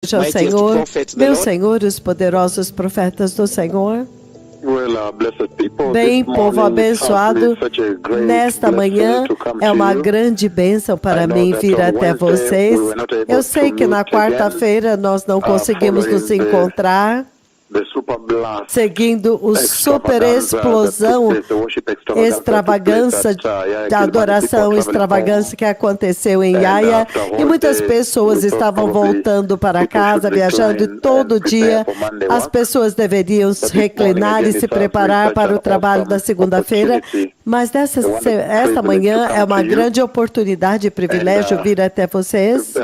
Seja o Senhor, meu Senhor, os poderosos profetas do Senhor. Bem, povo abençoado, nesta manhã é uma grande bênção para mim vir até vocês. Eu sei que na quarta-feira nós não conseguimos nos encontrar, seguindo o super explosão, extravagância, da adoração extravagância que aconteceu em Yaya, e muitas pessoas estavam voltando para casa, viajando, e todo dia as pessoas deveriam se reclinar e se preparar para o trabalho da segunda-feira, mas esta manhã é uma grande oportunidade e privilégio vir até vocês.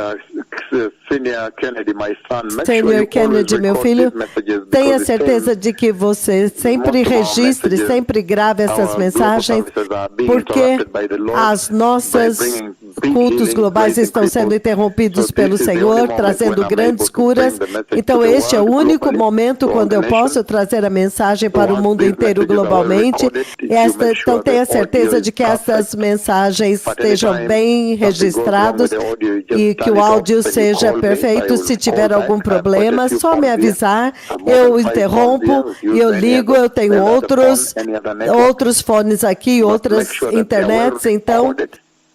Senior Kennedy, meu filho, tenha certeza de que você sempre registre, sempre grave essas mensagens, porque as nossas cultos globais estão sendo interrompidos pelo Senhor, trazendo grandes curas. Então, este é o único momento quando eu posso trazer a mensagem para o mundo inteiro globalmente. Então, tenha certeza de que essas mensagens estejam bem registradas e que o áudio seja perfeito. Se tiver algum problema, só me avisar, eu interrompo e eu ligo. Eu tenho outros fones aqui, outras internets, então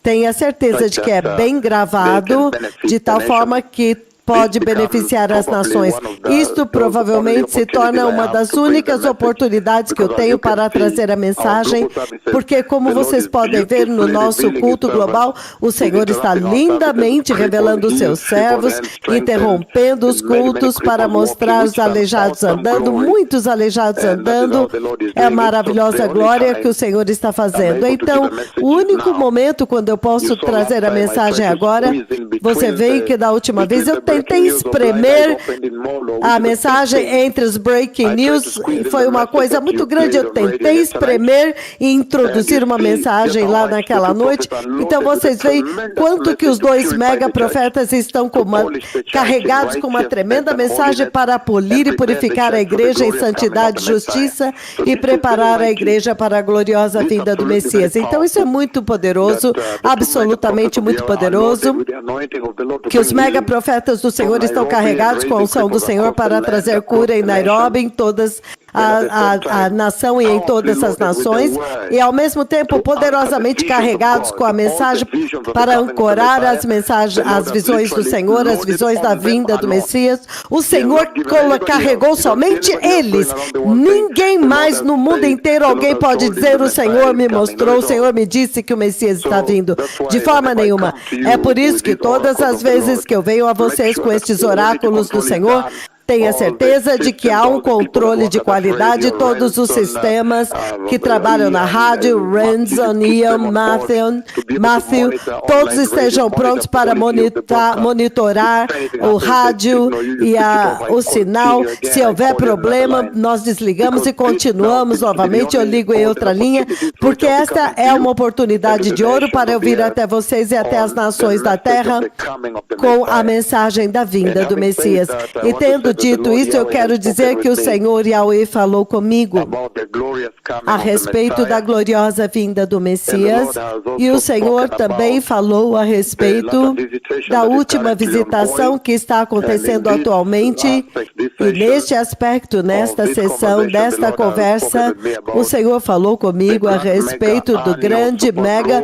tenha certeza de que é bem gravado, de tal forma que pode beneficiar as nações. Isto provavelmente se torna uma das únicas oportunidades que eu tenho para trazer a mensagem, porque como vocês podem ver no nosso culto global, o Senhor está lindamente revelando os seus servos, interrompendo os cultos para mostrar os aleijados andando, muitos aleijados andando. É a maravilhosa glória que o Senhor está fazendo. Então, o único momento quando eu posso trazer a mensagem agora, você vê que da última vez eu tentei espremer a mensagem entre os breaking news, foi uma coisa muito grande. Eu tentei espremer e introduzir uma mensagem lá naquela noite. Então vocês veem quanto que os dois mega profetas estão carregados com uma tremenda mensagem para polir e purificar a igreja em santidade e justiça e preparar a igreja para a gloriosa vinda do Messias. Então isso é muito poderoso, absolutamente muito poderoso, que os mega profetas do Senhor estão carregados com a unção do Senhor para trazer cura em Nairobi, em todas a nação e em todas as nações, e ao mesmo tempo poderosamente carregados com a mensagem para ancorar as mensagens, as visões do Senhor, as visões da vinda do Messias. O Senhor carregou somente eles, ninguém mais no mundo inteiro. Alguém pode dizer: o Senhor me mostrou, o Senhor me disse que o Messias está vindo. De forma nenhuma. É por isso que todas as vezes que eu venho a vocês com estes oráculos do Senhor, tenha certeza de que há um controle de qualidade. Todos os sistemas que trabalham na rádio, Renzo, Ian, Matthew, todos estejam prontos para monitorar o rádio e o sinal. Se houver problema, nós desligamos e continuamos novamente. Eu ligo em outra linha, porque esta é uma oportunidade de ouro para eu vir até vocês e até as nações da terra com a mensagem da vinda do Messias. E tendo dito isso, eu quero dizer que o Senhor Yahweh falou comigo a respeito da gloriosa vinda do Messias, e o Senhor também falou a respeito da última visitação que está acontecendo atualmente, e neste aspecto, nesta sessão, desta conversa, o Senhor falou comigo a respeito do grande, mega,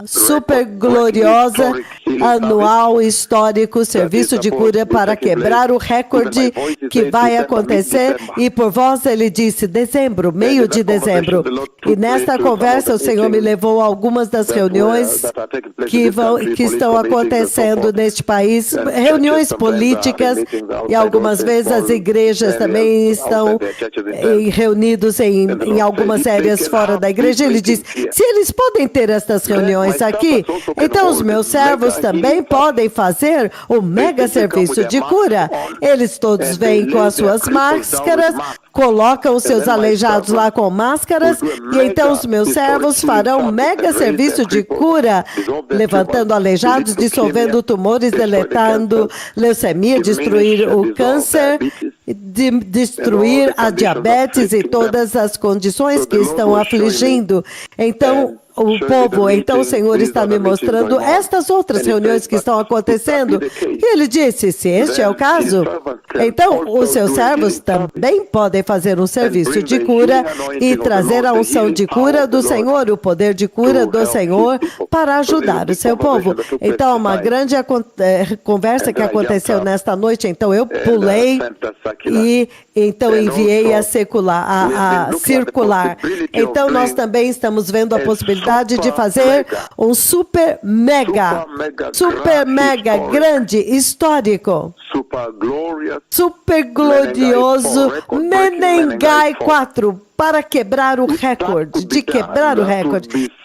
super gloriosa, anual, histórico serviço de cura para quebrar o recorde que vai acontecer, e por voz ele disse dezembro, meio de dezembro. E nesta conversa o Senhor me levou a algumas das reuniões que estão acontecendo neste país, reuniões políticas, e algumas vezes as igrejas também estão reunidos em algumas áreas fora da igreja. Ele disse: se eles podem ter estas reuniões aqui, então os meus servos também podem fazer o mega serviço de cura. Eles todos vêm com as suas máscaras, colocam os seus aleijados lá com máscaras, e então os meus servos farão um mega serviço de cura, levantando aleijados, dissolvendo tumores, deletando leucemia, destruir o câncer, destruir a diabetes e todas as condições que estão afligindo. Então, o povo. Então o Senhor está me mostrando estas outras reuniões que estão acontecendo. E ele disse, se este é o caso, então os seus servos também podem fazer um serviço de cura e trazer a unção de cura do Senhor, o poder de cura do Senhor para ajudar o seu povo. Então, uma grande conversa que aconteceu nesta noite, então eu pulei e então enviei a circular. Então, nós também estamos vendo a possibilidade de fazer um super mega grande, histórico, super glorioso Menengai 4 para quebrar o recorde,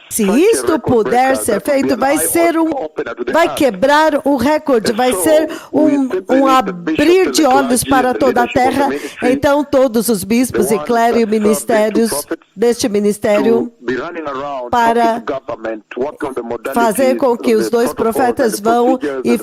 Se isto puder ser feito, vai quebrar o recorde, vai ser um abrir de olhos para toda a terra. Então, todos os bispos e clérigos e ministérios deste ministério para fazer com que os 2 profetas vão e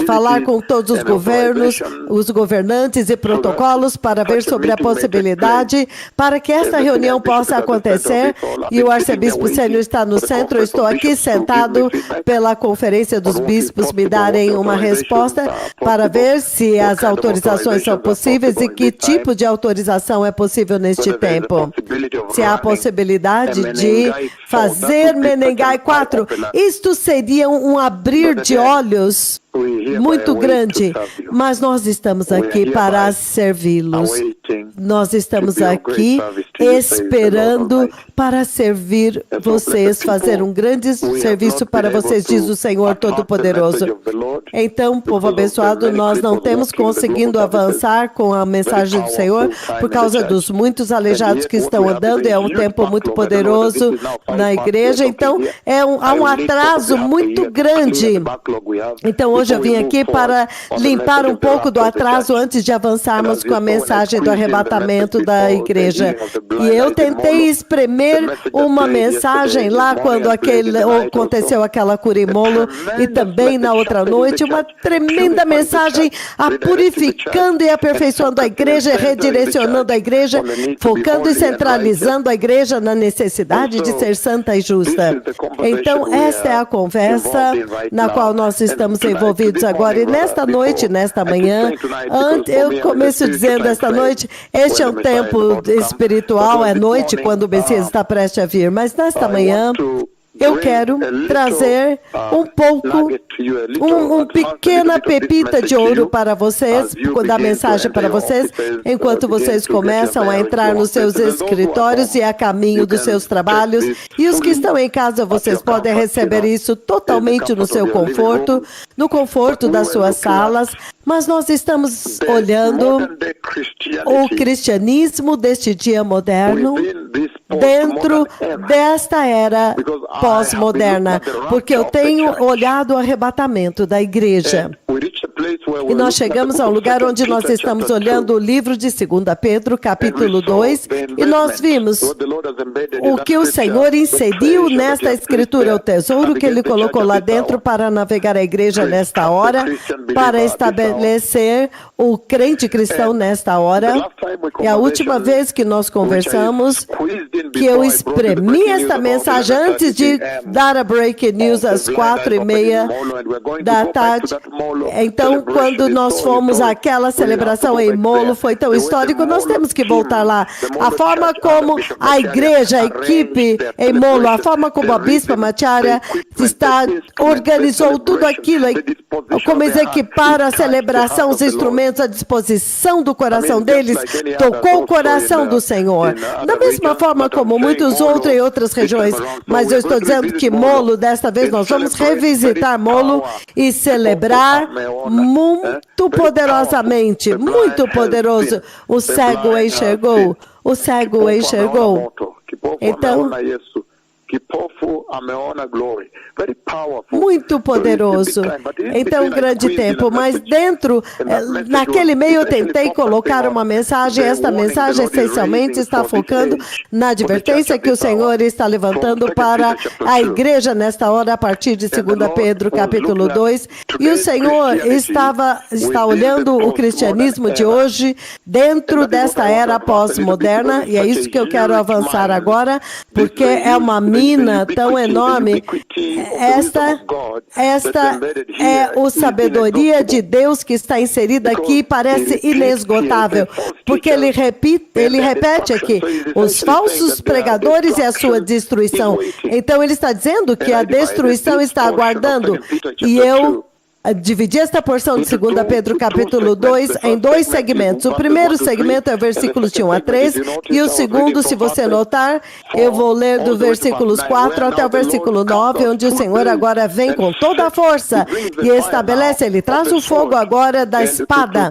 falar com todos os governos, os governantes e protocolos para ver sobre a possibilidade para que esta reunião possa acontecer. E o arcebispo sênior está no centro, eu estou aqui sentado pela conferência dos bispos me darem uma resposta para ver se as autorizações são possíveis e que tipo de autorização é possível neste tempo. Se há a possibilidade de fazer Menengai 4, isto seria um abrir de olhos muito grande, mas nós estamos aqui para servi-los. Nós estamos aqui esperando para servir vocês, fazer um grande serviço para vocês, diz o Senhor Todo-Poderoso. Então, povo abençoado, nós não temos conseguindo avançar com a mensagem do Senhor por causa dos muitos aleijados que estão andando. É um tempo muito poderoso na igreja, então há um atraso muito grande. Então, hoje eu vim aqui para limpar um pouco do atraso antes de avançarmos com a mensagem do arrebatamento da igreja. E eu tentei espremer uma mensagem lá quando aconteceu aquela cura em Molo e também na outra noite, uma tremenda mensagem purificando e aperfeiçoando a igreja, redirecionando a igreja, focando e centralizando a igreja na necessidade de ser santa e justa. Então, esta é a conversa na qual nós estamos envolvidos agora. E nesta noite, nesta manhã, eu começo dizendo esta noite, este é um tempo espiritual, é noite quando o Messias está prestes a vir, mas nesta manhã eu quero trazer um pouco, uma pequena pepita de ouro para vocês, da mensagem para vocês, enquanto vocês começam a entrar nos seus escritórios e a caminho dos seus trabalhos. E os que estão em casa, vocês podem receber isso totalmente no seu conforto, no conforto das suas salas. Mas nós estamos olhando o cristianismo deste dia moderno dentro desta era pós-moderna, porque eu tenho olhado o arrebatamento da igreja. E nós chegamos a um lugar onde nós estamos olhando o livro de 2 Pedro, capítulo 2, e nós vimos o que o Senhor inseriu nesta escritura, o tesouro que Ele colocou lá dentro para navegar a igreja nesta hora, para estabelecer o crente cristão nesta hora. E a última vez que nós conversamos, que eu espremi esta mensagem antes de dar a breaking news às 4:30 da tarde. Então, quando nós fomos àquela celebração em Molo, foi tão histórico, nós temos que voltar lá. A forma como a igreja, a equipe em Molo, a forma como a Bispa Macharya organizou tudo aquilo, como eles equiparam a celebração, os instrumentos à disposição do coração deles, tocou o coração do Senhor. Da mesma forma como muitos outros em outras regiões, mas eu estou dizendo que Molo, desta vez nós vamos revisitar Molo e celebrar muito poderosamente, muito poderoso. O cego enxergou, o cego enxergou. Então, muito poderoso. Então, grande tempo. Mas dentro, naquele meio, eu tentei colocar uma mensagem. Esta mensagem, essencialmente, está focando na advertência que o Senhor está levantando para a igreja nesta hora, a partir de 2 Pedro, capítulo 2. E o Senhor está olhando o cristianismo de hoje dentro desta era pós-moderna. E é isso que eu quero avançar agora, porque é uma genuína, tão enorme. Esta é a sabedoria de Deus que está inserida aqui e parece inesgotável, porque ele repete aqui, os falsos pregadores e a sua destruição. Então ele está dizendo que a destruição está aguardando, e eu dividi esta porção de 2 Pedro capítulo 2 em dois segmentos. O primeiro segmento é o versículos de 1 a 3, e o segundo, se você notar, eu vou ler do versículos 4 até o versículo 9, onde o Senhor agora vem com toda a força e estabelece, ele traz o fogo agora da espada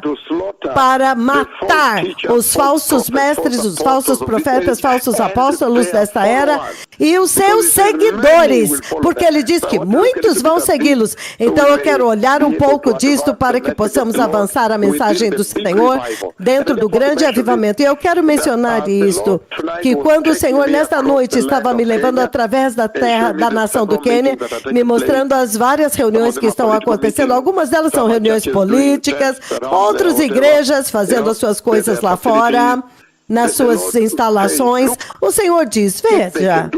para matar os falsos mestres, os falsos profetas, falsos apóstolos desta era e os seus seguidores, porque ele diz que muitos vão segui-los. Então eu quero olhar um pouco disto para que possamos avançar a mensagem do Senhor dentro do grande avivamento. E eu quero mencionar isto, que quando o Senhor nesta noite estava me levando através da terra, da nação do Quênia, me mostrando as várias reuniões que estão acontecendo, algumas delas são reuniões políticas, outras igrejas fazendo as suas coisas lá fora, nas suas instalações, o Senhor diz, veja,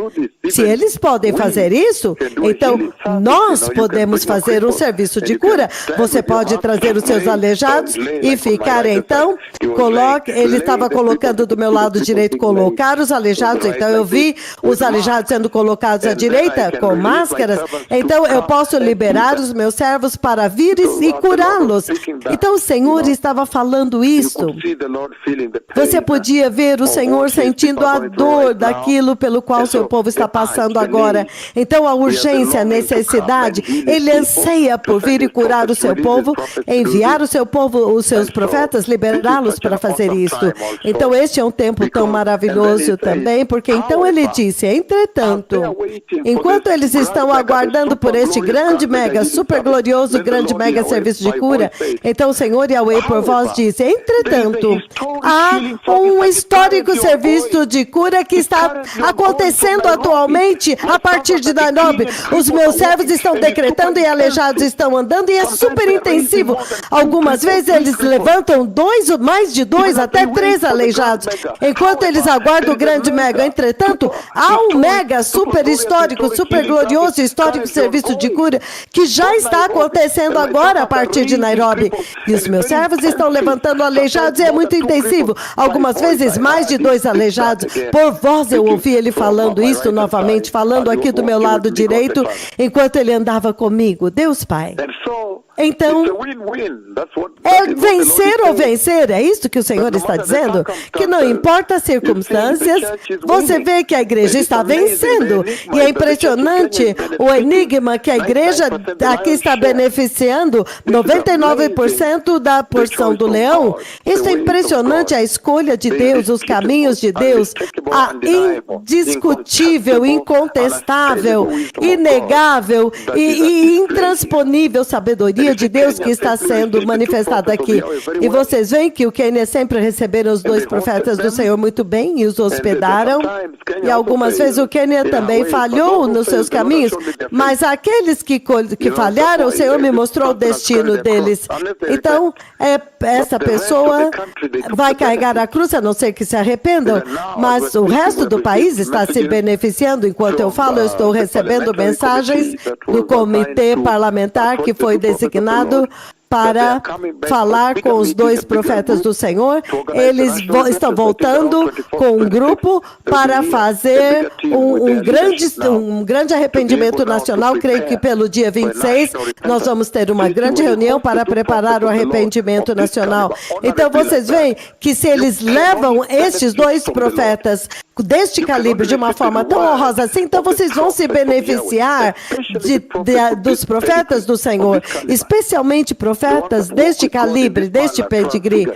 se eles podem fazer isso, então nós podemos fazer um serviço de cura. Você pode trazer os seus aleijados e ficar, então, ele estava colocando do meu lado direito, colocar os aleijados, então eu vi os aleijados sendo colocados à direita, com máscaras, então eu posso liberar os meus servos para vir e curá-los. Então o Senhor estava falando isso. Você podia ver o Senhor sentindo a dor daquilo pelo qual seu povo está passando agora. Então a urgência, a necessidade, ele anseia por vir e curar o seu povo, enviar o seu povo, os seus profetas, liberá-los para fazer isto. Então este é um tempo tão maravilhoso também, porque então ele disse, entretanto, enquanto eles estão aguardando por este grande, mega, super glorioso, grande, mega serviço de cura, então o Senhor Yahweh por vós disse, entretanto, há um histórico serviço de cura que está acontecendo atualmente a partir de Nairobi. Os meus servos estão decretando e aleijados estão andando e é super intensivo. Algumas vezes eles levantam mais de dois, até 3 aleijados, enquanto eles aguardam o grande mega. Entretanto, há um mega, super histórico, super glorioso, histórico serviço de cura que já está acontecendo agora a partir de Nairobi. E os meus servos estão levantando aleijados e é muito intensivo. Algumas vezes mais de 2 aleijados. Por voz eu ouvi ele falando isso novamente, falando aqui do meu lado direito, enquanto ele andava comigo. Deus Pai. Então, é vencer ou vencer, é isso que o Senhor está dizendo? Que não importa as circunstâncias, você vê que a igreja está vencendo. E é impressionante o enigma que a igreja aqui está beneficiando 99% da porção do leão. Isso é impressionante, a escolha de Deus, os caminhos de Deus, a indiscutível, incontestável, inegável e intransponível sabedoria de Deus que está sendo manifestada aqui. E vocês veem que o Quênia sempre receberam os 2 profetas do Senhor muito bem e os hospedaram. E algumas vezes o Quênia também falhou nos seus caminhos, mas aqueles que falharam, o Senhor me mostrou o destino deles. Então, essa pessoa vai carregar a cruz, a não ser que se arrependam, mas o resto do país está se beneficiando. Enquanto eu falo, eu estou recebendo mensagens do comitê parlamentar que foi designado para falar com os 2 profetas do Senhor. Eles estão voltando com um grupo para fazer um grande arrependimento nacional. Creio que pelo dia 26 nós vamos ter uma grande reunião para preparar o arrependimento nacional. Então vocês veem que se eles levam estes 2 profetas deste calibre de uma forma tão honrosa assim, então vocês vão se beneficiar dos profetas do Senhor, especialmente profetas deste calibre, deste pedigree.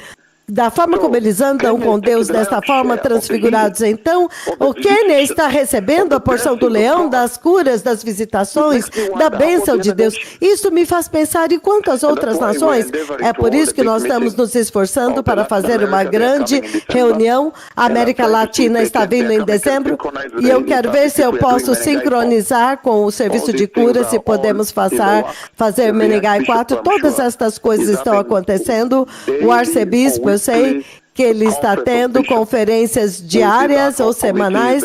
Da forma como eles andam com Deus, desta forma, transfigurados. Então, o Quênia está recebendo a porção do leão, das curas, das visitações, da bênção de Deus. Isso me faz pensar em quantas outras nações. É por isso que nós estamos nos esforçando para fazer uma grande reunião. A América Latina está vindo em dezembro e eu quero ver se eu posso sincronizar com o serviço de cura, se podemos fazer Menegai 4. Todas estas coisas estão acontecendo. O arcebispo, eu sei que ele está tendo conferências diárias ou semanais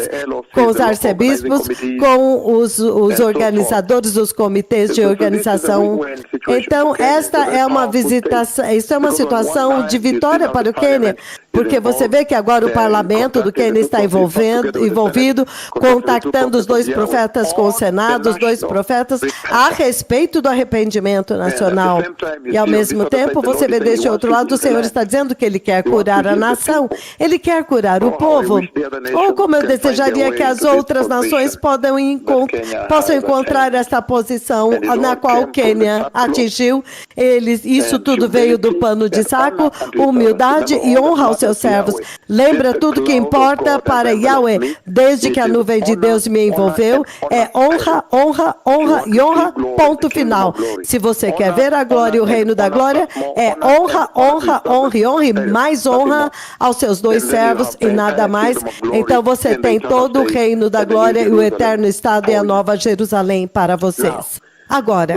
com os arcebispos, com os organizadores dos comitês de organização. Então, esta é uma visitação, isso é uma situação de vitória para o Quênia, porque você vê que agora o parlamento do Quênia está envolvido, contactando os 2 profetas com o Senado, os 2 profetas, a respeito do arrependimento nacional. E ao mesmo tempo, você vê deste outro lado, o Senhor está dizendo que Ele quer curar a nação, Ele quer curar o povo. Ou como eu desejaria que as outras nações possam encontrar esta posição na qual o Quênia atingiu. Isso tudo veio do pano de saco, humildade e honra aos seus servos. Lembra, tudo que importa para Yahweh, desde que a nuvem de Deus me envolveu, é honra, honra, honra e honra, ponto final. Se você quer ver a glória e o reino da glória, é honra, honra, honra e honra, e mais honra aos seus 2 servos e nada mais. Então você tem todo o reino da glória e o eterno estado e a nova Jerusalém para vocês. Agora,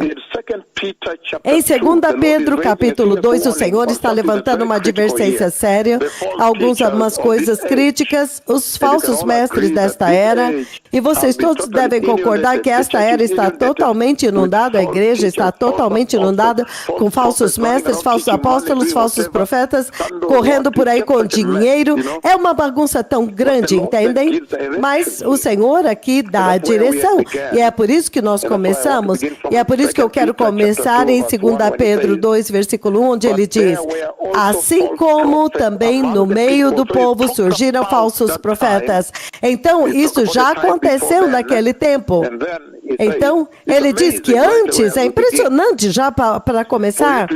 em 2 Pedro, capítulo 2, o Senhor está levantando uma advertência séria, algumas coisas críticas, os falsos mestres desta era, e vocês todos devem concordar que esta era está totalmente inundada, a igreja está totalmente inundada com falsos mestres, falsos apóstolos, falsos profetas, correndo por aí com dinheiro. É uma bagunça tão grande, entendem? Mas o Senhor aqui dá a direção, e é por isso que nós começamos. E é por isso que eu quero começar em 2 Pedro 2, versículo 1, onde ele diz: assim como também no meio do povo surgiram falsos profetas. Então, isso já aconteceu naquele tempo. Então, ele diz que antes, é impressionante já para começar,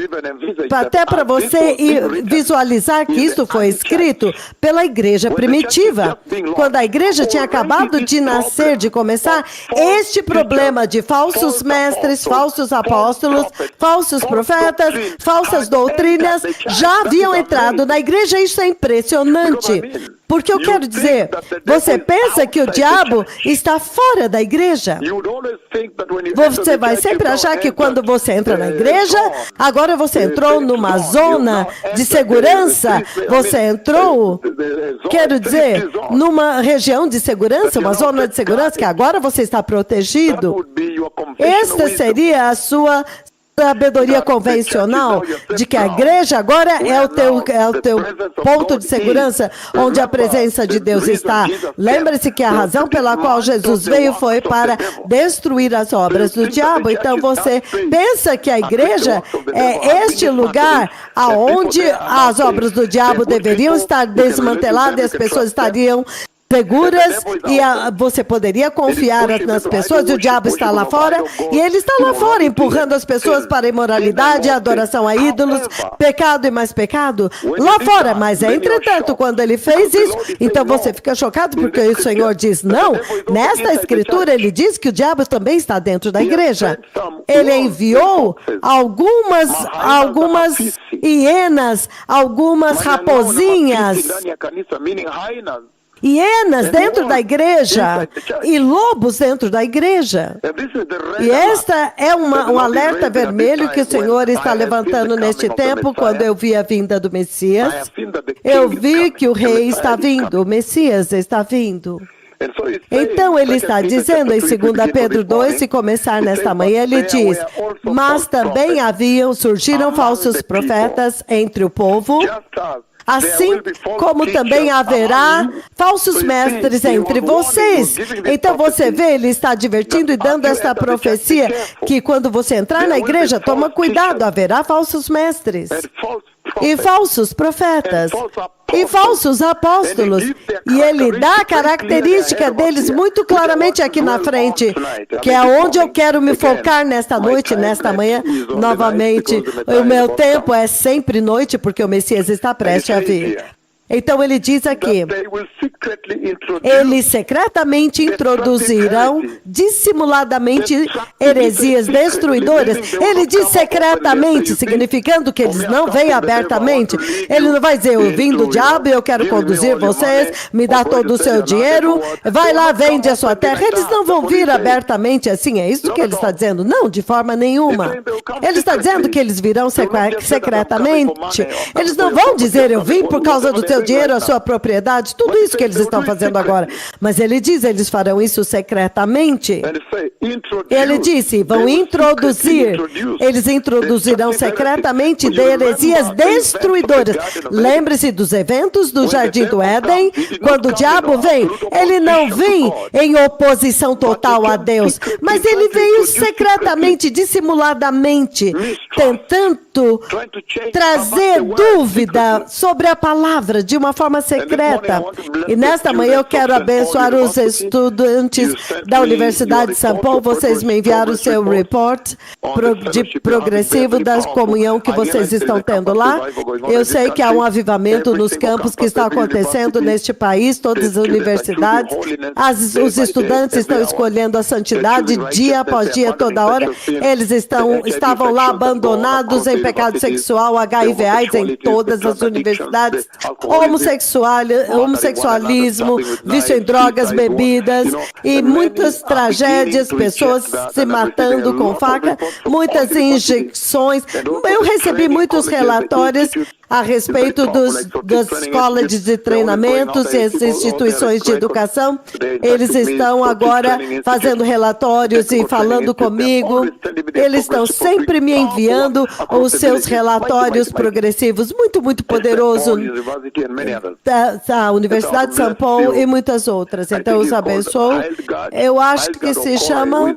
até para você visualizar que isso foi escrito pela igreja primitiva. Quando a igreja tinha acabado de nascer, de começar, este problema de falsos mestres, falsos apóstolos, falsos profetas, falsas doutrinas, já haviam entrado na igreja. Isso é impressionante. Porque eu quero dizer, você pensa que o diabo está fora da igreja? Você vai sempre achar que quando você entra na igreja, agora você entrou numa zona de segurança, você entrou, quero dizer, numa região de segurança, uma zona de segurança, que agora você está protegido. Esta seria a sua sabedoria convencional de que a igreja agora é o teu ponto de segurança, onde a presença de Deus está. Lembre-se que a razão pela qual Jesus veio foi para destruir as obras do diabo. Então você pensa que a igreja é este lugar aonde as obras do diabo deveriam estar desmanteladas e as pessoas estariam seguras, e você poderia confiar nas pessoas, e o diabo está lá fora, e ele está lá fora empurrando as pessoas para a imoralidade, a adoração a ídolos, pecado e mais pecado, lá fora. Mas, entretanto, quando ele fez isso, então você fica chocado, porque o Senhor diz, não, nesta escritura ele diz que o diabo também está dentro da igreja. Ele enviou algumas hienas, algumas raposinhas, hienas dentro da igreja e lobos dentro da igreja. E esta é um alerta vermelho que o Senhor está levantando neste tempo. Quando eu vi a vinda do Messias, eu vi que o rei está vindo, o Messias está vindo. Então ele está dizendo em 2 Pedro 2, se começar nesta manhã, ele diz, mas também surgiram falsos profetas entre o povo, assim como também haverá falsos mestres entre vocês. Então você vê, ele está advertindo e dando esta profecia, que quando você entrar na igreja, toma cuidado, haverá falsos mestres, e falsos profetas, e falsos apóstolos. E ele dá a característica deles muito claramente aqui na frente, que é onde eu quero me focar nesta noite, nesta manhã. Novamente, o meu tempo é sempre noite, porque o Messias está prestes a vir. Então ele diz aqui, eles secretamente introduzirão dissimuladamente heresias destruidoras. Ele diz secretamente, significando que eles não vêm abertamente. Ele não vai dizer, eu vim do diabo e eu quero conduzir vocês, me dá todo o seu dinheiro, vai lá, vende a sua terra. Eles não vão vir abertamente assim, é isso que ele está dizendo? Não, de forma nenhuma. Ele está dizendo que eles virão secretamente. Eles não vão dizer, eu vim por causa do teu dinheiro, a sua propriedade, tudo isso que eles estão fazendo agora. Mas ele diz, eles farão isso secretamente. Ele disse, vão introduzir, eles introduzirão secretamente de heresias destruidoras. Lembre-se dos eventos do Jardim do Éden, quando o diabo vem, ele não vem em oposição total a Deus, mas ele veio secretamente, dissimuladamente, tentando trazer dúvida sobre a palavra de uma forma secreta. E nesta manhã eu quero abençoar os estudantes da Universidade de São Paulo. Vocês me enviaram o seu report progressivo da comunhão que vocês estão tendo lá. Eu sei que há um avivamento nos campos que está acontecendo neste país, todas as universidades. Os estudantes estão escolhendo a santidade dia após dia, toda hora. Eles estavam lá abandonados em pecado sexual, HIV/AIDS em todas as universidades, homossexualismo, vício em drogas, bebidas e muitas tragédias, pessoas se matando com faca, muitas injeções. Eu recebi muitos relatórios a respeito das escolas de treinamentos e as instituições de educação. Eles estão agora fazendo relatórios e falando comigo. Eles estão sempre me enviando os seus relatórios progressivos, muito poderoso, da Universidade de São Paulo e muitas outras. Então, eu os abençoo. Eu acho que se chama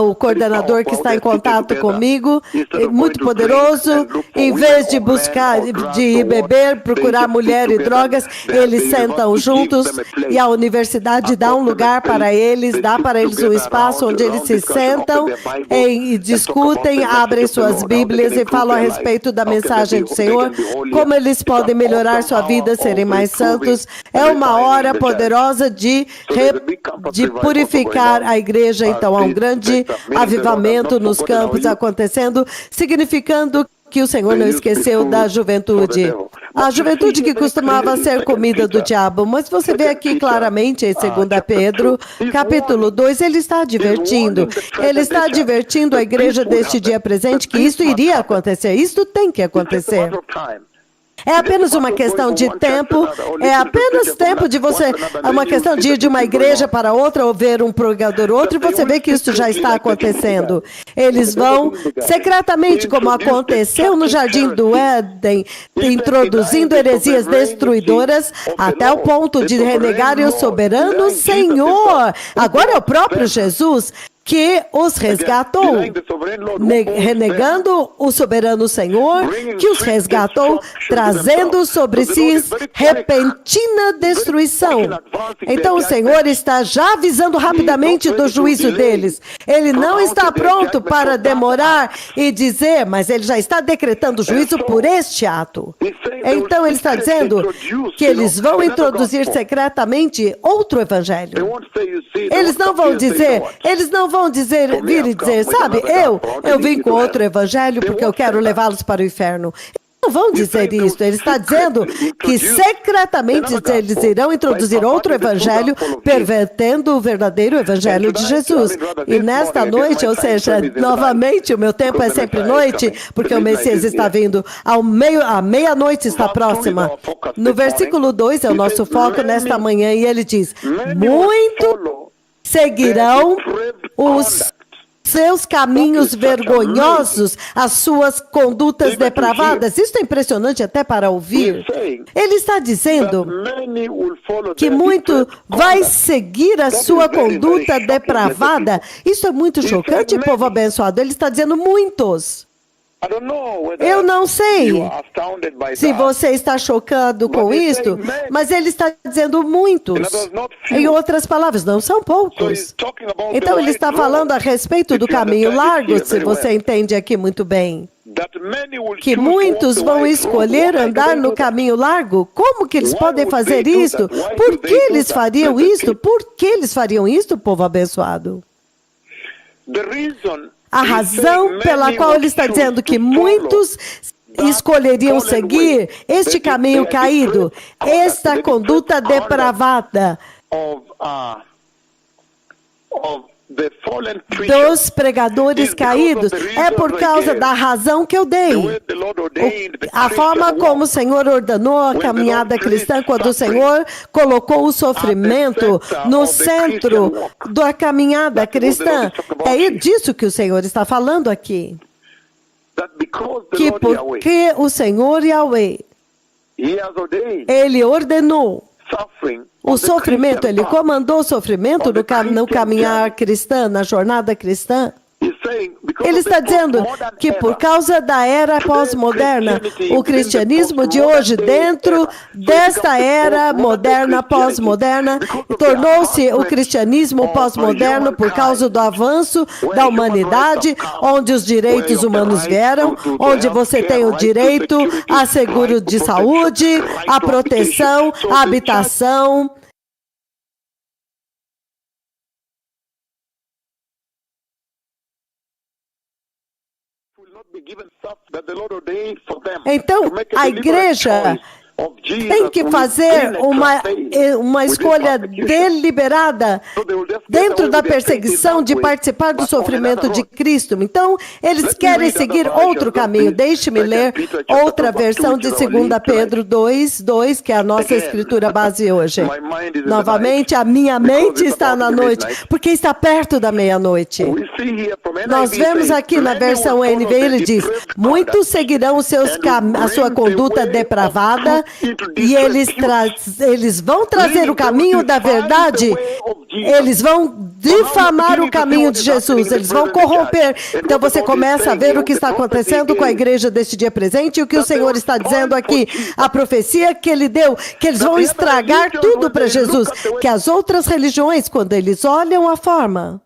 o coordenador que está em contato comigo, muito poderoso. Em vez de buscar, de beber, procurar mulher e drogas, eles sentam juntos e a universidade dá um lugar para eles, dá para eles um espaço onde eles se sentam e discutem, abrem suas Bíblias e falam a respeito da mensagem do Senhor, como eles podem melhorar sua vida, serem mais santos. É uma hora poderosa de purificar a igreja. Então, há um grande avivamento nos campos acontecendo, significando que o Senhor não esqueceu da juventude. A juventude que costumava ser comida do diabo. Mas você vê aqui claramente em 2 Pedro, capítulo 2, ele está advertindo. Ele está advertindo a igreja deste dia presente que isso iria acontecer. Isso tem que acontecer. É apenas uma questão de tempo, é apenas tempo de você, é uma questão de ir de uma igreja para outra ou ver um pregador outro, e você vê que isso já está acontecendo. Eles vão secretamente, como aconteceu no Jardim do Éden, introduzindo heresias destruidoras até o ponto de renegarem o soberano Senhor. Agora é o próprio Jesus que os resgatou, renegando o soberano Senhor, que os resgatou, trazendo sobre si repentina destruição. Então o Senhor está já avisando rapidamente do juízo deles. Ele não está pronto para demorar e dizer, mas ele já está decretando juízo por este ato. Então ele está dizendo que eles vão introduzir secretamente outro evangelho. Eles não vão dizer, vir e dizer, sabe, eu vim com outro evangelho porque eu quero levá-los para o inferno. Não vão dizer isso. Ele está dizendo que secretamente eles irão introduzir outro evangelho, pervertendo o verdadeiro evangelho de Jesus. E nesta noite, ou seja, novamente, o meu tempo é sempre noite, porque o Messias está vindo a meia-noite está próxima. No versículo 2 é o nosso foco nesta manhã, e ele diz, muito seguirão os seus caminhos vergonhosos, as suas condutas depravadas. Isso é impressionante até para ouvir. Ele está dizendo que muito vai seguir a sua conduta depravada. Isso é muito chocante, povo abençoado. Ele está dizendo muitos. Eu não sei se você está chocado com isto, mas ele está dizendo muitos. Em outras palavras, não são poucos. Então ele está falando a respeito do caminho largo, se você entende aqui muito bem. que muitos vão escolher andar no caminho largo? Como que eles podem fazer isso? Por que eles fariam isso? Por que eles fariam isso, povo abençoado? A razão pela qual ele está dizendo que muitos escolheriam seguir este caminho caído, esta conduta depravada dos pregadores caídos, é por causa da razão que eu dei. A forma como o Senhor ordenou a caminhada cristã, quando o Senhor colocou o sofrimento no centro da caminhada cristã. É disso que o Senhor está falando aqui. Que porque o Senhor Yahweh, Ele ordenou o sofrimento, Ele comandou o sofrimento no caminhar cristã, na jornada cristã. Ele está dizendo que por causa da era pós-moderna, o cristianismo de hoje, dentro desta era moderna, pós-moderna, tornou-se o cristianismo pós-moderno por causa do avanço da humanidade, onde os direitos humanos vieram, onde você tem o direito a seguro de saúde, a proteção, a habitação. Então, a igreja tem que fazer uma escolha deliberada dentro da perseguição de participar do sofrimento de Cristo. Então, eles querem seguir outro caminho. Deixe-me ler outra versão de 2 Pedro 2:2, que é a nossa escritura base hoje. Novamente, a minha mente está na noite, porque está perto da meia-noite. Nós vemos aqui na versão NVI, ele diz: muitos seguirão a sua conduta depravada, e eles vão trazer o caminho da verdade, eles vão difamar o caminho de Jesus, eles vão corromper. Então você começa a ver o que está acontecendo com a igreja deste dia presente e o que o Senhor está dizendo aqui. A profecia que Ele deu, que eles vão estragar tudo para Jesus, que as outras religiões, quando eles olham a forma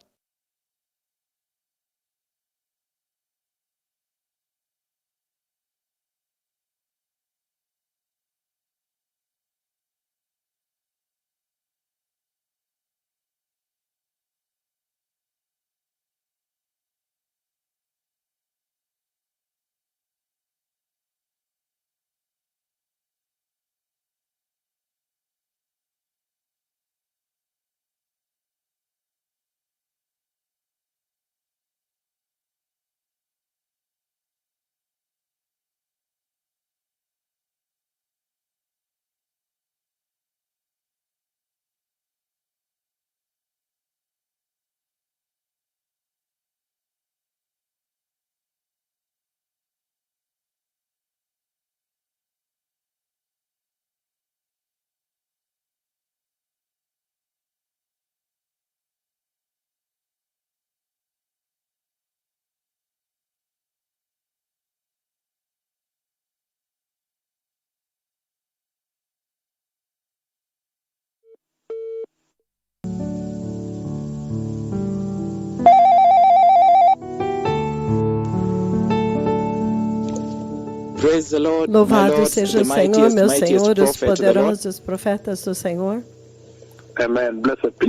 Louvado seja o Senhor, meu Senhor, os poderosos profetas do Senhor.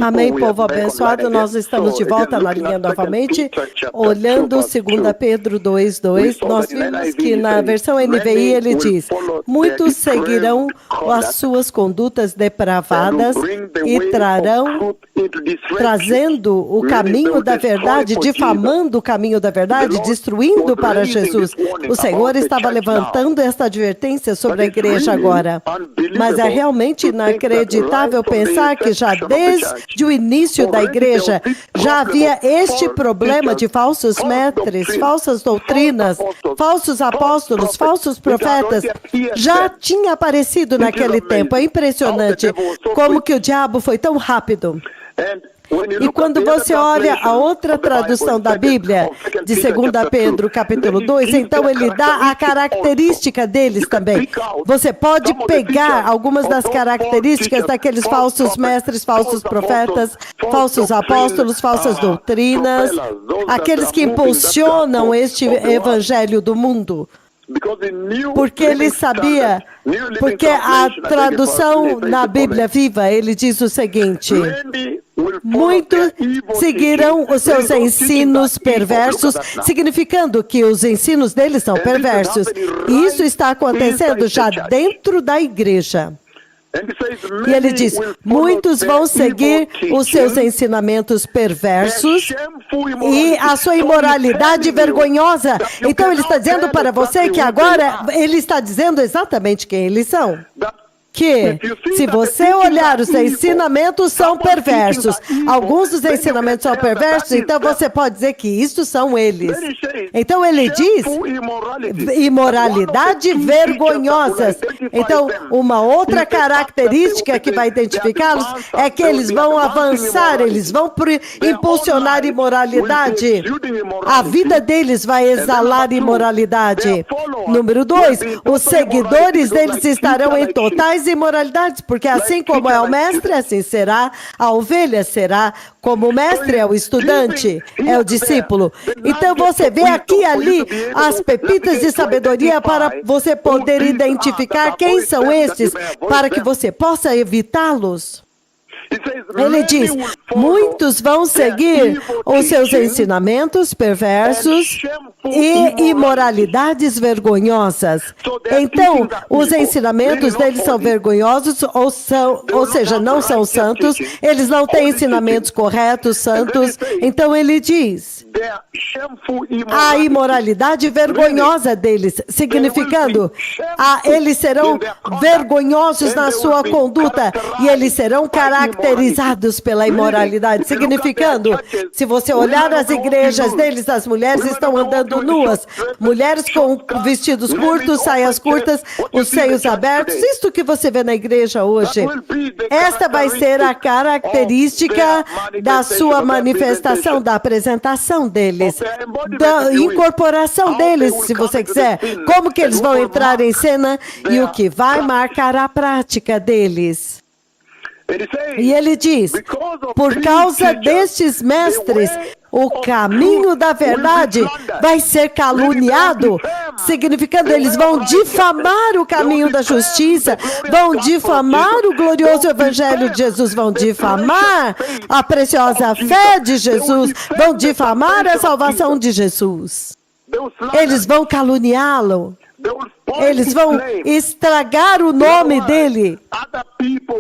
Amém, povo abençoado. Nós estamos de volta na linha novamente, olhando 2 Pedro 2:2. Nós vimos que na versão NVI ele diz: muitos seguirão as suas condutas depravadas e trazendo o caminho da verdade, difamando o caminho da verdade, destruindo para Jesus. O Senhor estava levantando esta advertência sobre a igreja agora. Mas é realmente inacreditável pensar que já desde o início da igreja já havia este problema de falsos mestres, falsas doutrinas, falsos apóstolos, falsos profetas. Já tinha aparecido naquele tempo. É impressionante como que o diabo foi tão rápido. E quando você olha a outra tradução da Bíblia, de 2 Pedro, capítulo 2, então ele dá a característica deles também. Você pode pegar algumas das características daqueles falsos mestres, falsos profetas, falsos apóstolos, falsas doutrinas, aqueles que impulsionam este evangelho do mundo. Porque ele sabia, porque a tradução na Bíblia Viva, ele diz o seguinte: muitos seguirão os seus ensinos perversos, significando que os ensinos deles são perversos. E isso está acontecendo já dentro da igreja. E ele diz, muitos vão seguir os seus ensinamentos perversos e a sua imoralidade vergonhosa. Então ele está dizendo para você que agora, ele está dizendo exatamente quem eles são. Que, se você olhar, os ensinamentos são perversos. Alguns dos ensinamentos são perversos, então você pode dizer que isso são eles. Então ele diz, imoralidade vergonhosas. Então, uma outra característica que vai identificá-los é que eles vão avançar, eles vão impulsionar imoralidade. A vida deles vai exalar imoralidade. Número 2, os seguidores deles estarão em totais imoralidades, porque assim como é o mestre, assim será a ovelha, será como o mestre é o estudante, é o discípulo. Então você vê aqui e ali as pepitas de sabedoria para você poder identificar quem são estes, para que você possa evitá-los. Ele diz, muitos vão seguir os seus ensinamentos perversos e imoralidades vergonhosas. Então, os ensinamentos deles são vergonhosos, ou seja, não são santos, eles não têm ensinamentos corretos, santos. Então ele diz, a imoralidade vergonhosa deles, significando, eles serão vergonhosos na sua conduta e eles serão caracterizados pela imoralidade, significando, se você olhar as igrejas deles, as mulheres estão andando nuas, mulheres com vestidos curtos, saias curtas, os seios abertos, isto que você vê na igreja hoje. Esta vai ser a característica da sua manifestação, da apresentação deles, da incorporação deles, se você quiser, como que eles vão entrar em cena e o que vai marcar a prática deles. E ele diz, por causa destes mestres, o caminho da verdade vai ser caluniado, significando eles vão difamar o caminho da justiça, vão difamar o glorioso evangelho de Jesus, vão difamar a preciosa fé de Jesus, vão difamar a salvação de Jesus. Eles vão caluniá-lo. Eles vão estragar o nome dele.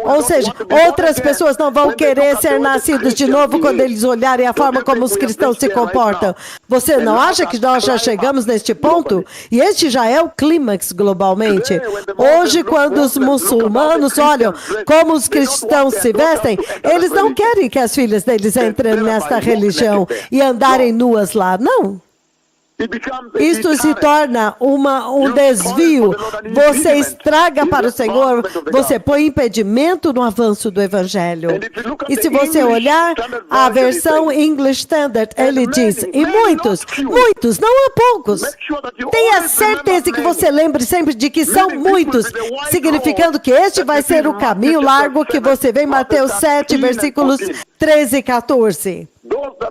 Ou seja, outras pessoas não vão querer ser nascidos de novo quando eles olharem a forma como os cristãos se comportam. Você não acha que nós já chegamos neste ponto? E este já é o clímax globalmente. Hoje, quando os muçulmanos olham como os cristãos se vestem, eles não querem que as filhas deles entrem nesta religião e andarem nuas lá. Não. Isto se torna um desvio. Você estraga para o Senhor, você põe impedimento no avanço do Evangelho. E se você olhar a versão English Standard, ele diz, e muitos, não há poucos. Tenha certeza que você lembre sempre de que são muitos, significando que este vai ser o caminho largo que você vê em Mateus 7, versículos 13 e 14.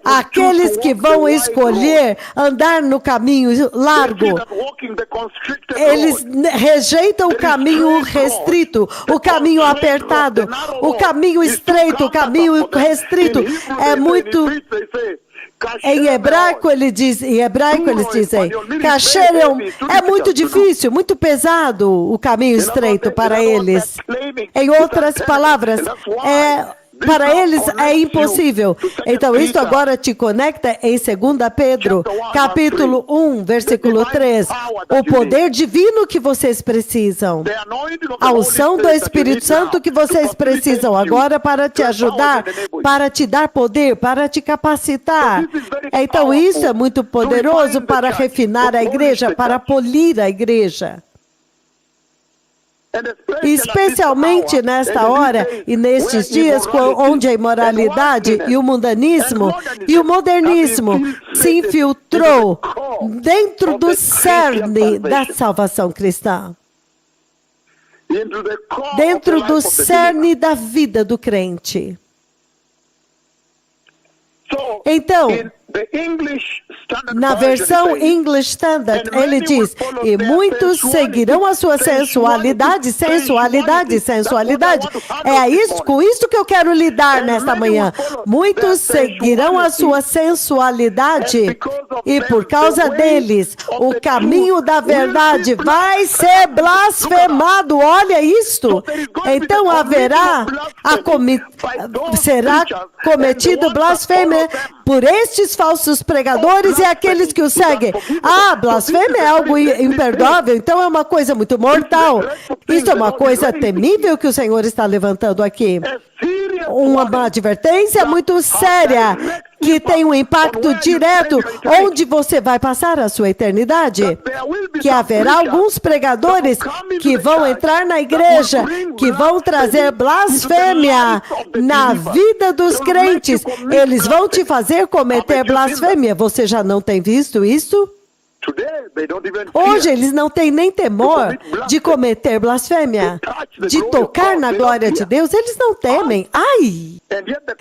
Aqueles que vão escolher andar no caminho largo, eles rejeitam o caminho restrito, o caminho apertado, o caminho estreito, o caminho restrito. É muito... Em hebraico eles dizem, kasher é muito difícil, muito pesado o caminho estreito para eles. Em outras palavras, para eles é impossível. Então, isso agora te conecta em 2 Pedro, capítulo 1, versículo 3. O poder divino que vocês precisam. A unção do Espírito Santo que vocês precisam agora para te ajudar, para te dar poder, para te capacitar. Então, isso é muito poderoso para refinar a igreja, para polir a igreja. especialmente nesta hora e nestes dias onde a imoralidade e o mundanismo e o modernismo se infiltrou dentro do cerne da salvação cristã, dentro do cerne da vida do crente. Então, na versão English Standard, ele diz, e muitos seguirão a sua sensualidade, sensualidade, sensualidade. É com isso que eu quero lidar nesta manhã. Muitos seguirão a sua sensualidade, e por causa deles, o caminho da verdade vai ser blasfemado. Olha isto. Então haverá, será cometido blasfêmia por estes falsos pregadores e aqueles que o seguem. Blasfêmia é algo imperdoável, então é uma coisa muito mortal. Isso é uma coisa temível que o Senhor está levantando aqui. Uma advertência muito séria, que tem um impacto direto onde você vai passar a sua eternidade. Que haverá alguns pregadores que vão entrar na igreja, que vão trazer blasfêmia na vida dos crentes. Eles vão te fazer cometer blasfêmia. Você já não tem visto isso? Hoje eles não têm nem temor de cometer blasfêmia, de tocar na glória de Deus. Eles não temem.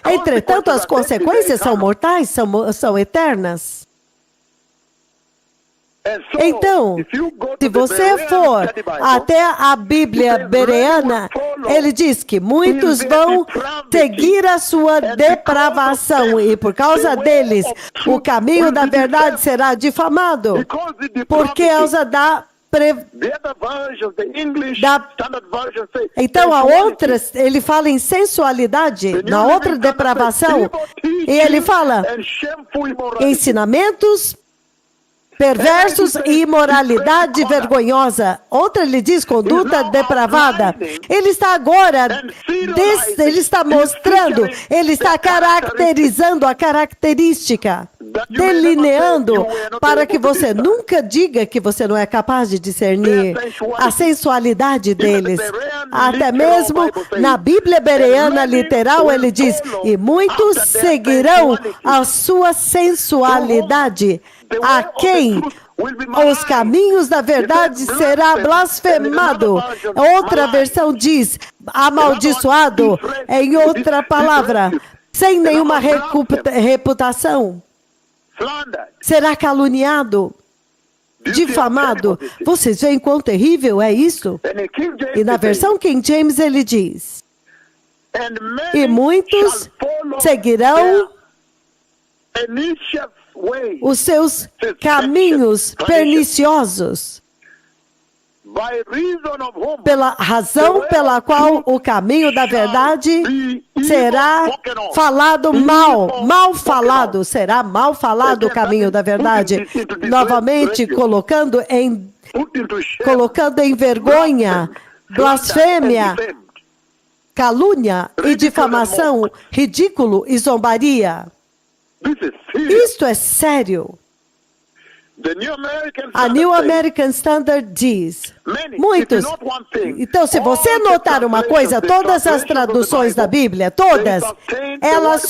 Entretanto, as consequências são mortais, são eternas. Então, se você for até a Bíblia bereana, ele diz que muitos vão seguir a sua depravação e por causa deles o caminho da verdade será difamado, por causa da Então, a outra, ele fala em sensualidade, na outra depravação, e ele fala ensinamentos perversos e imoralidade vergonhosa. Outra ele diz conduta depravada. Ele está agora, ele está mostrando, ele está caracterizando a característica, delineando para que você nunca diga que você não é capaz de discernir a sensualidade deles. Até mesmo na Bíblia bereana literal ele diz, e muitos seguirão a sua sensualidade, a quem os caminhos da verdade será blasfemado. Outra versão diz, amaldiçoado, em outra palavra, sem nenhuma reputação. Será caluniado, difamado. Vocês veem quão terrível é isso? E na versão King James ele diz, e muitos seguirão os seus caminhos perniciosos, pela razão pela qual o caminho da verdade será falado mal falado, será mal falado o caminho da verdade, novamente colocando em vergonha, blasfêmia, calúnia e difamação, ridículo e zombaria. Isto é sério. A New American Standard diz, muitos. Então, se você notar uma coisa, todas as traduções da Bíblia, todas, elas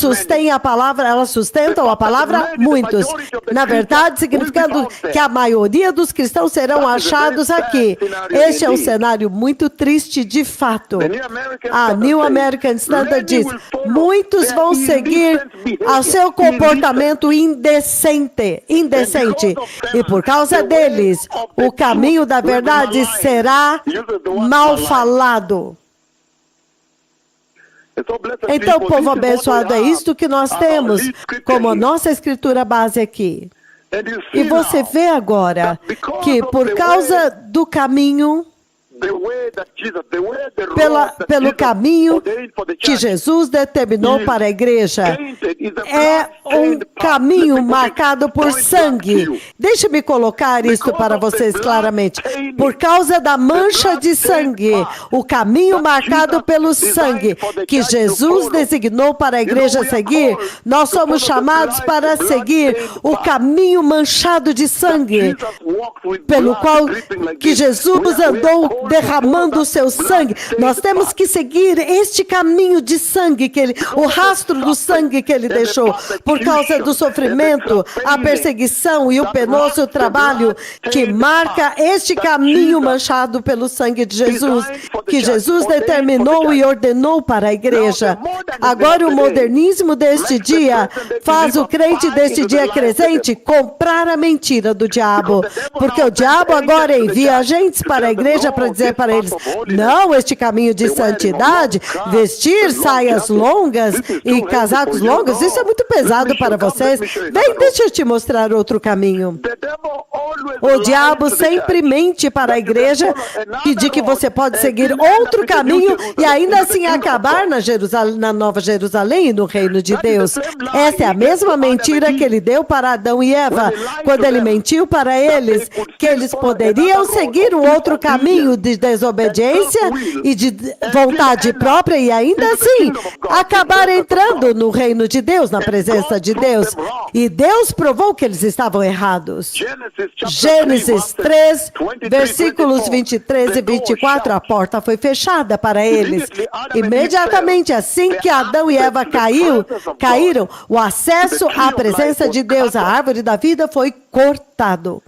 sustentam a palavra muitos. Na verdade, significando que a maioria dos cristãos serão achados aqui. Este é um cenário muito triste de fato. A New American Standard diz, muitos vão seguir ao seu comportamento indecente. E por causa deles, o caminho da verdade será mal falado. Então, povo abençoado, é isto que nós temos como nossa escritura base aqui. E você vê agora que por causa do caminho, pelo caminho que Jesus determinou para a igreja, é um caminho marcado por sangue. Deixe-me colocar isso para vocês claramente. Por causa da mancha de sangue, o caminho marcado pelo sangue que Jesus designou para a igreja seguir, nós somos chamados para seguir o caminho manchado de sangue, pelo qual que Jesus andou derramando o seu sangue. Nós temos que seguir este caminho de sangue, o rastro do sangue que ele deixou, por causa do sofrimento, a perseguição e o penoso trabalho que marca este caminho manchado pelo sangue de Jesus, que Jesus determinou e ordenou para a igreja. Agora, o modernismo deste dia faz o crente deste dia presente comprar a mentira do diabo, porque o diabo agora envia agentes para a igreja para dizer para eles: não, este caminho de santidade, vestir saias longas e casacos longos, isso é muito pesado para vocês. Vem, deixa eu te mostrar outro caminho. O diabo sempre mente para a igreja, pedir que você pode seguir outro caminho e ainda assim acabar na Nova Jerusalém e no reino de Deus. Essa é a mesma mentira que ele deu para Adão e Eva, quando ele mentiu para eles que eles poderiam seguir um outro caminho de desobediência e de vontade própria e ainda assim acabar entrando no reino de Deus, na presença de Deus. E Deus provou que eles estavam errados. Gênesis 3, versículos 23 e 24, a porta foi fechada para eles. Imediatamente assim que Adão e Eva caíram, o acesso à presença de Deus, a árvore da vida, foi cortado.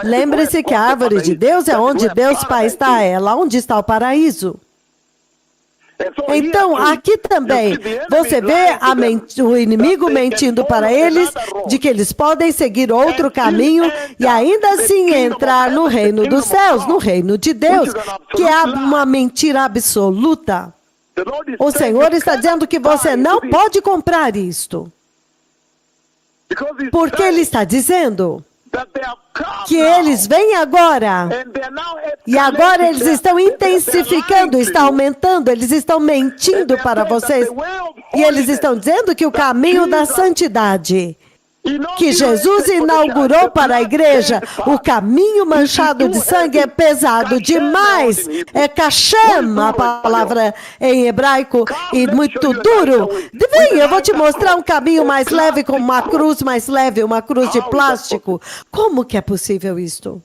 Lembre-se que a árvore de Deus é onde Deus Pai está, é lá onde está o paraíso. Então, aqui também, você vê o inimigo mentindo para eles de que eles podem seguir outro caminho e ainda assim entrar no reino dos céus, no reino de Deus, que é uma mentira absoluta. O Senhor está dizendo que você não pode comprar isto. Porque Ele está dizendo que eles vêm agora, e agora eles estão intensificando, está aumentando, eles estão mentindo para vocês, e eles estão dizendo que o caminho da santidade que Jesus inaugurou para a igreja, o caminho manchado de sangue é pesado demais, é kashem, a palavra em hebraico, e muito duro. Vem, eu vou te mostrar um caminho mais leve, com uma cruz mais leve, uma cruz de plástico. Como que é possível isto?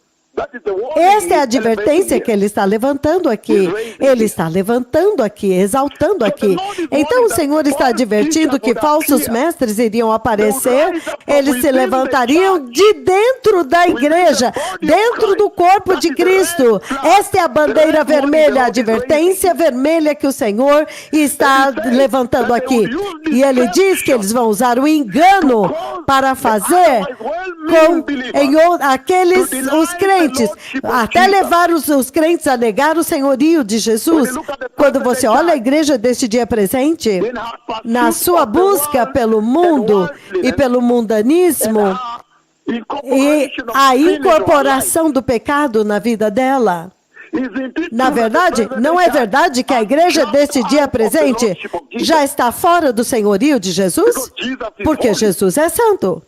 Esta é a advertência que ele está levantando aqui. Ele está levantando aqui, exaltando aqui. Então o Senhor está advertindo que falsos mestres iriam aparecer, eles se levantariam de dentro da igreja, dentro do corpo de Cristo. Esta é a bandeira vermelha, a advertência vermelha que o Senhor está levantando aqui. E ele diz que eles vão usar o engano para fazer com os crentes, até levar os crentes a negar o senhorio de Jesus. Quando você olha a igreja deste dia presente, na sua busca pelo mundo e pelo mundanismo, e a incorporação do pecado na vida dela. Na verdade, não é verdade que a igreja deste dia presente já está fora do senhorio de Jesus? Porque Jesus é santo.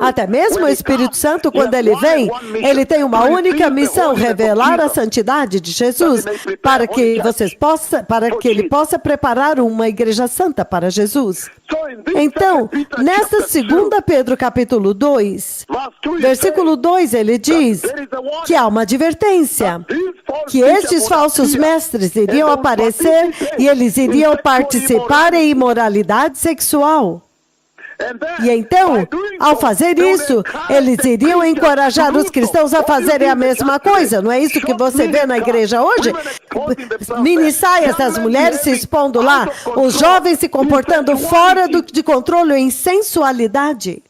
Até mesmo o Espírito Santo, quando ele vem, ele tem uma única missão: revelar a santidade de Jesus, para que ele possa preparar uma igreja santa para Jesus. Então, nesta 2 Pedro capítulo 2, versículo 2, ele diz que há uma advertência, que estes falsos mestres iriam aparecer e eles iriam participar em imoralidade sexual. E então, ao fazer isso, eles iriam encorajar os cristãos a fazerem a mesma coisa. Não é isso que você vê na igreja hoje? Mini saias das mulheres se expondo lá, os jovens se comportando fora de controle em sensualidade.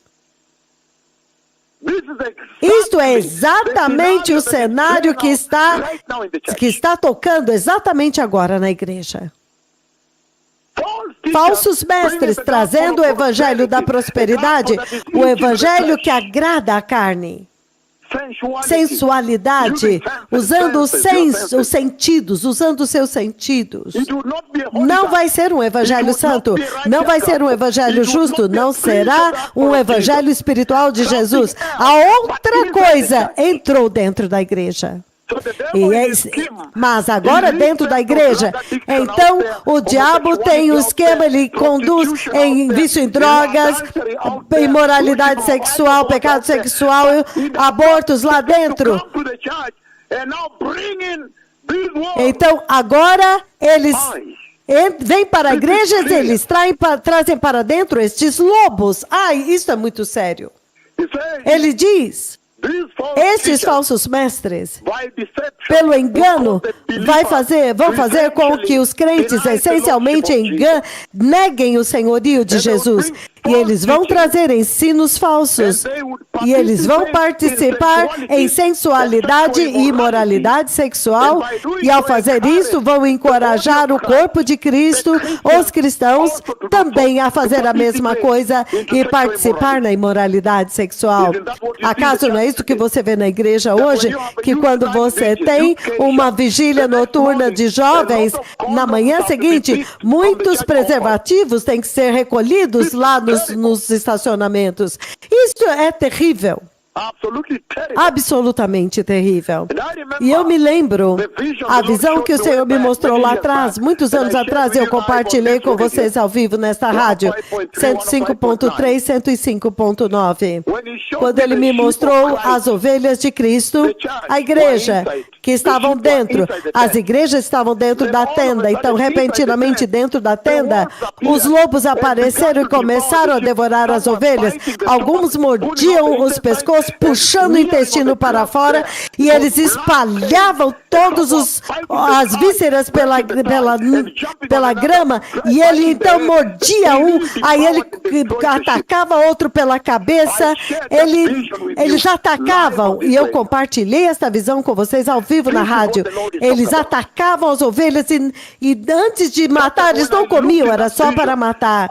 Isto é exatamente o cenário que está tocando exatamente agora na igreja. Falsos mestres trazendo o evangelho da prosperidade, o evangelho que agrada a carne. Sensualidade, usando os sentidos, usando os seus sentidos. Não vai ser um evangelho santo, não vai ser um evangelho justo, não será um evangelho espiritual de Jesus. A outra coisa entrou dentro da igreja. Mas agora dentro da igreja, então o diabo tem um esquema, ele conduz em vício em drogas, imoralidade sexual, pecado sexual, abortos lá dentro. Então, agora eles vêm para a igreja e eles trazem para dentro estes lobos. Ai, isso é muito sério. Ele diz, estes falsos mestres, pelo engano, vão fazer com que os crentes essencialmente neguem o senhorio de Jesus. E eles vão trazer ensinos falsos. E eles vão participar em sensualidade e imoralidade sexual. E ao fazer isso, vão encorajar o corpo de Cristo, os cristãos, também a fazer a mesma coisa e participar na imoralidade sexual. Acaso não é isso que você vê na igreja hoje? Que quando você tem uma vigília noturna de jovens, na manhã seguinte, muitos preservativos têm que ser recolhidos lá nos estacionamentos. Isso é terrível. Absolutamente terrível. E eu me lembro, a visão que o Senhor me mostrou lá atrás, muitos anos atrás, eu compartilhei com vocês ao vivo nesta rádio, 105.3, 105.9. Quando Ele me mostrou as ovelhas de Cristo, a igreja que estavam dentro, as igrejas estavam dentro da tenda, então repentinamente dentro da tenda, os lobos apareceram e começaram a devorar as ovelhas. Alguns mordiam os pescoços, puxando o intestino para fora, e eles espalhavam todas as vísceras pela grama, e ele então mordia um, aí ele atacava outro pela cabeça, eles atacavam, e eu compartilhei esta visão com vocês ao vivo na rádio. Eles atacavam as ovelhas e antes de matar, eles não comiam, era só para matar.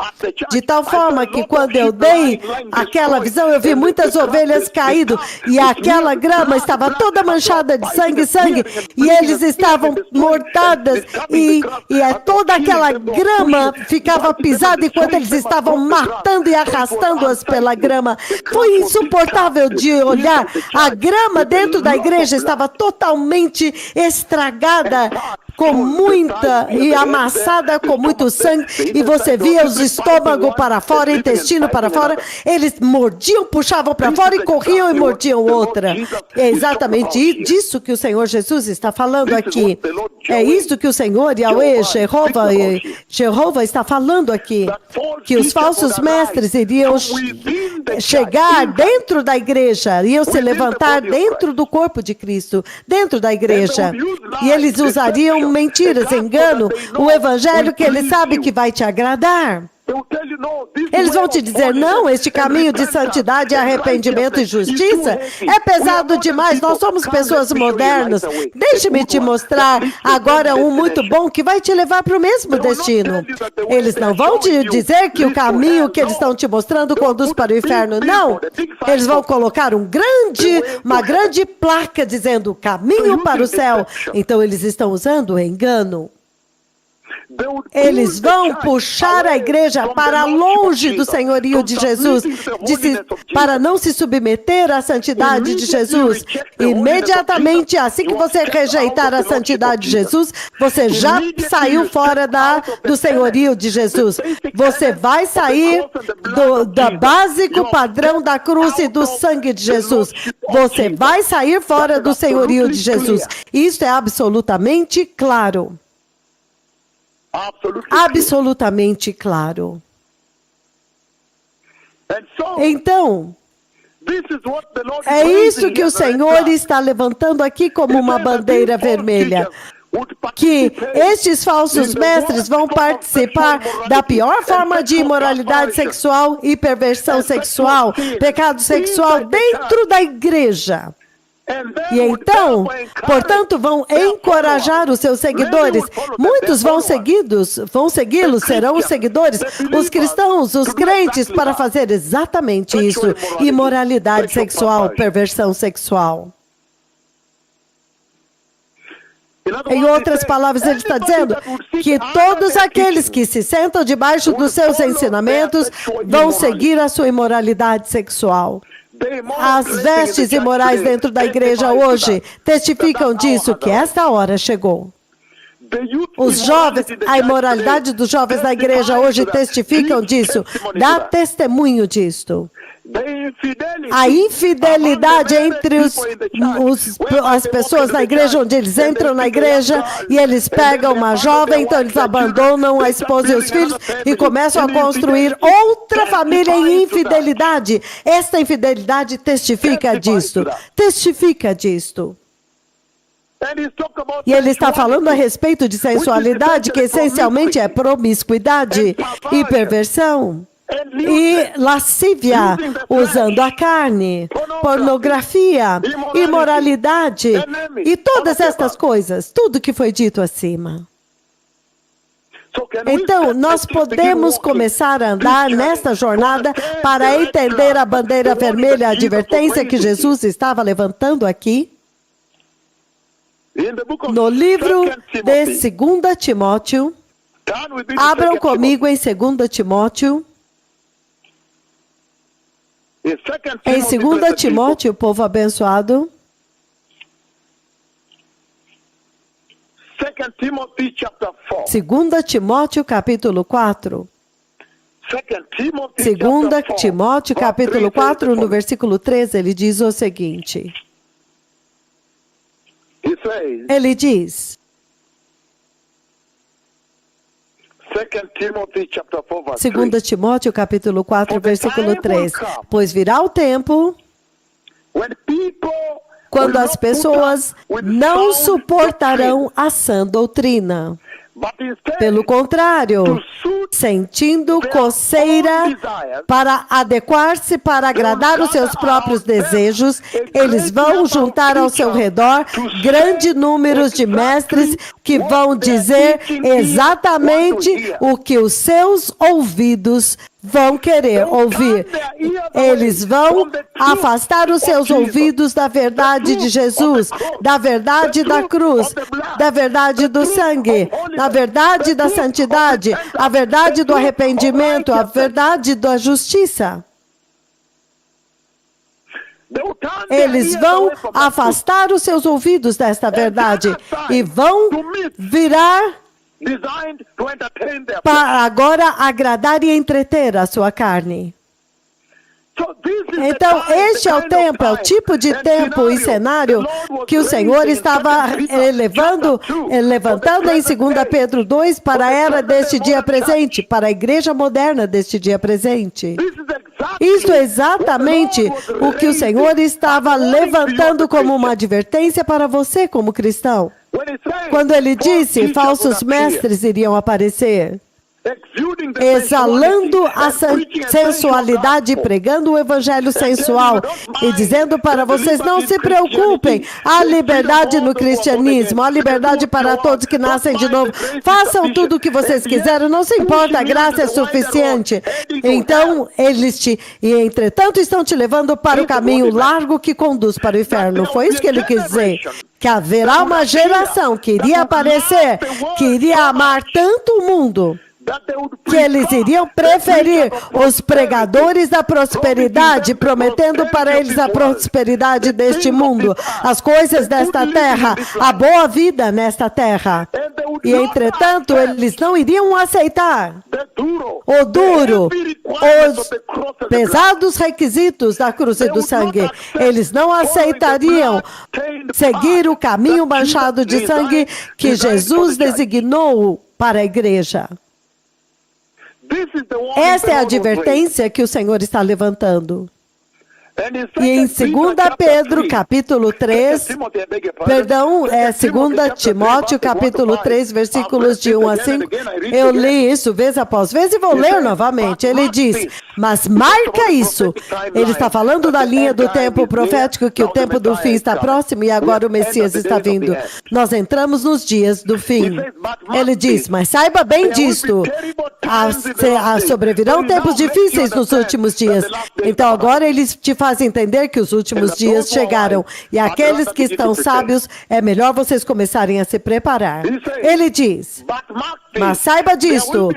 De tal forma que quando eu dei aquela visão, eu vi muitas ovelhas caído e aquela grama estava toda manchada de sangue, e eles estavam mortadas e toda aquela grama ficava pisada enquanto eles estavam matando e arrastando-as pela grama. Foi insuportável de olhar. A grama dentro da igreja estava totalmente estragada, com muita e amassada com muito sangue, e você via os estômagos para fora, intestino para fora, eles mordiam, puxavam para fora e corriam e mordiam outra. É exatamente disso que o Senhor Jesus está falando aqui. É isso que o Senhor, Yahweh, Jeová está falando aqui, que os falsos mestres iriam chegar dentro da igreja, iam se levantar dentro do corpo de Cristo, dentro da igreja, e eles usariam mentiras, engano, o evangelho que ele sabe que vai te agradar. Eles vão te dizer, não, este caminho de santidade, arrependimento e justiça é pesado demais, nós somos pessoas modernas. Deixe-me te mostrar agora um muito bom que vai te levar para o mesmo destino. Eles não vão te dizer que o caminho que eles estão te mostrando conduz para o inferno, não. Eles vão colocar uma grande placa dizendo caminho para o céu. Então eles estão usando o engano. Eles vão puxar a igreja para longe do senhorio de Jesus, para não se submeter à santidade de Jesus. Imediatamente, assim que você rejeitar a santidade de Jesus, você já saiu fora do senhorio de Jesus. Você vai sair do básico padrão da cruz e do sangue de Jesus. Você vai sair fora do senhorio de Jesus. Isso é absolutamente claro. Absolutamente claro. Então, é isso que o Senhor está levantando aqui como uma bandeira vermelha. Que estes falsos mestres vão participar da pior forma de imoralidade sexual e perversão sexual, pecado sexual dentro da igreja. E então, portanto, vão encorajar os seus seguidores. Muitos vão segui-los, serão os seguidores, os cristãos, os crentes, para fazer exatamente isso. Imoralidade sexual, perversão sexual. Em outras palavras, ele está dizendo que todos aqueles que se sentam debaixo dos seus ensinamentos vão seguir a sua imoralidade sexual. As vestes imorais dentro da igreja hoje testificam disso, que esta hora chegou. Os jovens, a imoralidade dos jovens da igreja hoje testificam disso, dá testemunho disto. A infidelidade entre as pessoas na igreja, onde eles entram na igreja e eles pegam uma jovem, então eles abandonam a esposa e os filhos e começam a construir outra família em infidelidade. Esta infidelidade testifica disto. Testifica disto. E ele está falando a respeito de sensualidade, que essencialmente é promiscuidade e perversão. E lascívia, usando a carne, pornografia, imoralidade e todas estas coisas, tudo que foi dito acima. Então, nós podemos começar a andar nesta jornada para entender a bandeira vermelha, a advertência que Jesus estava levantando aqui. No livro de 2 Timóteo, abram comigo em 2 Timóteo. Em 2 Timóteo, povo abençoado. 2 Timóteo, capítulo 4. 2 Timóteo, capítulo 4, no versículo 13, ele diz o seguinte. Ele diz, 2 Timóteo, capítulo 4, versículo 3. Pois virá o tempo quando as pessoas não suportarão a sã doutrina. Pelo contrário, sentindo coceira para adequar-se para agradar os seus próprios desejos, eles vão juntar ao seu redor grande número de mestres que vão dizer exatamente o que os seus ouvidos vão querer ouvir. Eles vão afastar os seus ouvidos da verdade de Jesus, da verdade da cruz, da verdade do sangue, da verdade da santidade, a verdade do arrependimento, a verdade da justiça. Eles vão afastar os seus ouvidos desta verdade e vão virar para agora agradar e entreter a sua carne. Então, este é o tempo, é o tipo de tempo e cenário que o Senhor estava levantando em 2 Pedro 2 para a era deste dia presente, para a igreja moderna deste dia presente. Isso é exatamente o que o Senhor estava levantando como uma advertência para você como cristão. Quando ele disse, falsos mestres iriam aparecer, exalando a sensualidade, pregando o evangelho sensual e dizendo para vocês, não se preocupem, há liberdade no cristianismo, há liberdade para todos que nascem de novo, façam tudo o que vocês quiserem, não se importa, a graça é suficiente. Então, entretanto, estão te levando para o caminho largo que conduz para o inferno. Foi isso que ele quis dizer. Que haverá uma geração que iria aparecer, que iria amar tanto o mundo, que eles iriam preferir os pregadores da prosperidade, prometendo para eles a prosperidade deste mundo, as coisas desta terra, a boa vida nesta terra. E, entretanto, eles não iriam aceitar o duro, os pesados requisitos da cruz e do sangue. Eles não aceitariam seguir o caminho manchado de sangue que Jesus designou para a igreja. Essa é a advertência que o Senhor está levantando. E em 2 Pedro, capítulo 3, perdão, 2 Timóteo, capítulo 3, versículos de 1 a 5, eu li isso vez após vez e vou ler novamente. Ele diz, mas marca isso. Ele está falando da linha do tempo profético, que o tempo do fim está próximo e agora o Messias está vindo. Nós entramos nos dias do fim. Ele diz, mas saiba bem disto, sobrevirão tempos difíceis nos últimos dias. Então agora eles te fazem entender que os últimos dias chegaram e aqueles que estão sábios, é melhor vocês começarem a se preparar. Ele diz, mas saiba disto,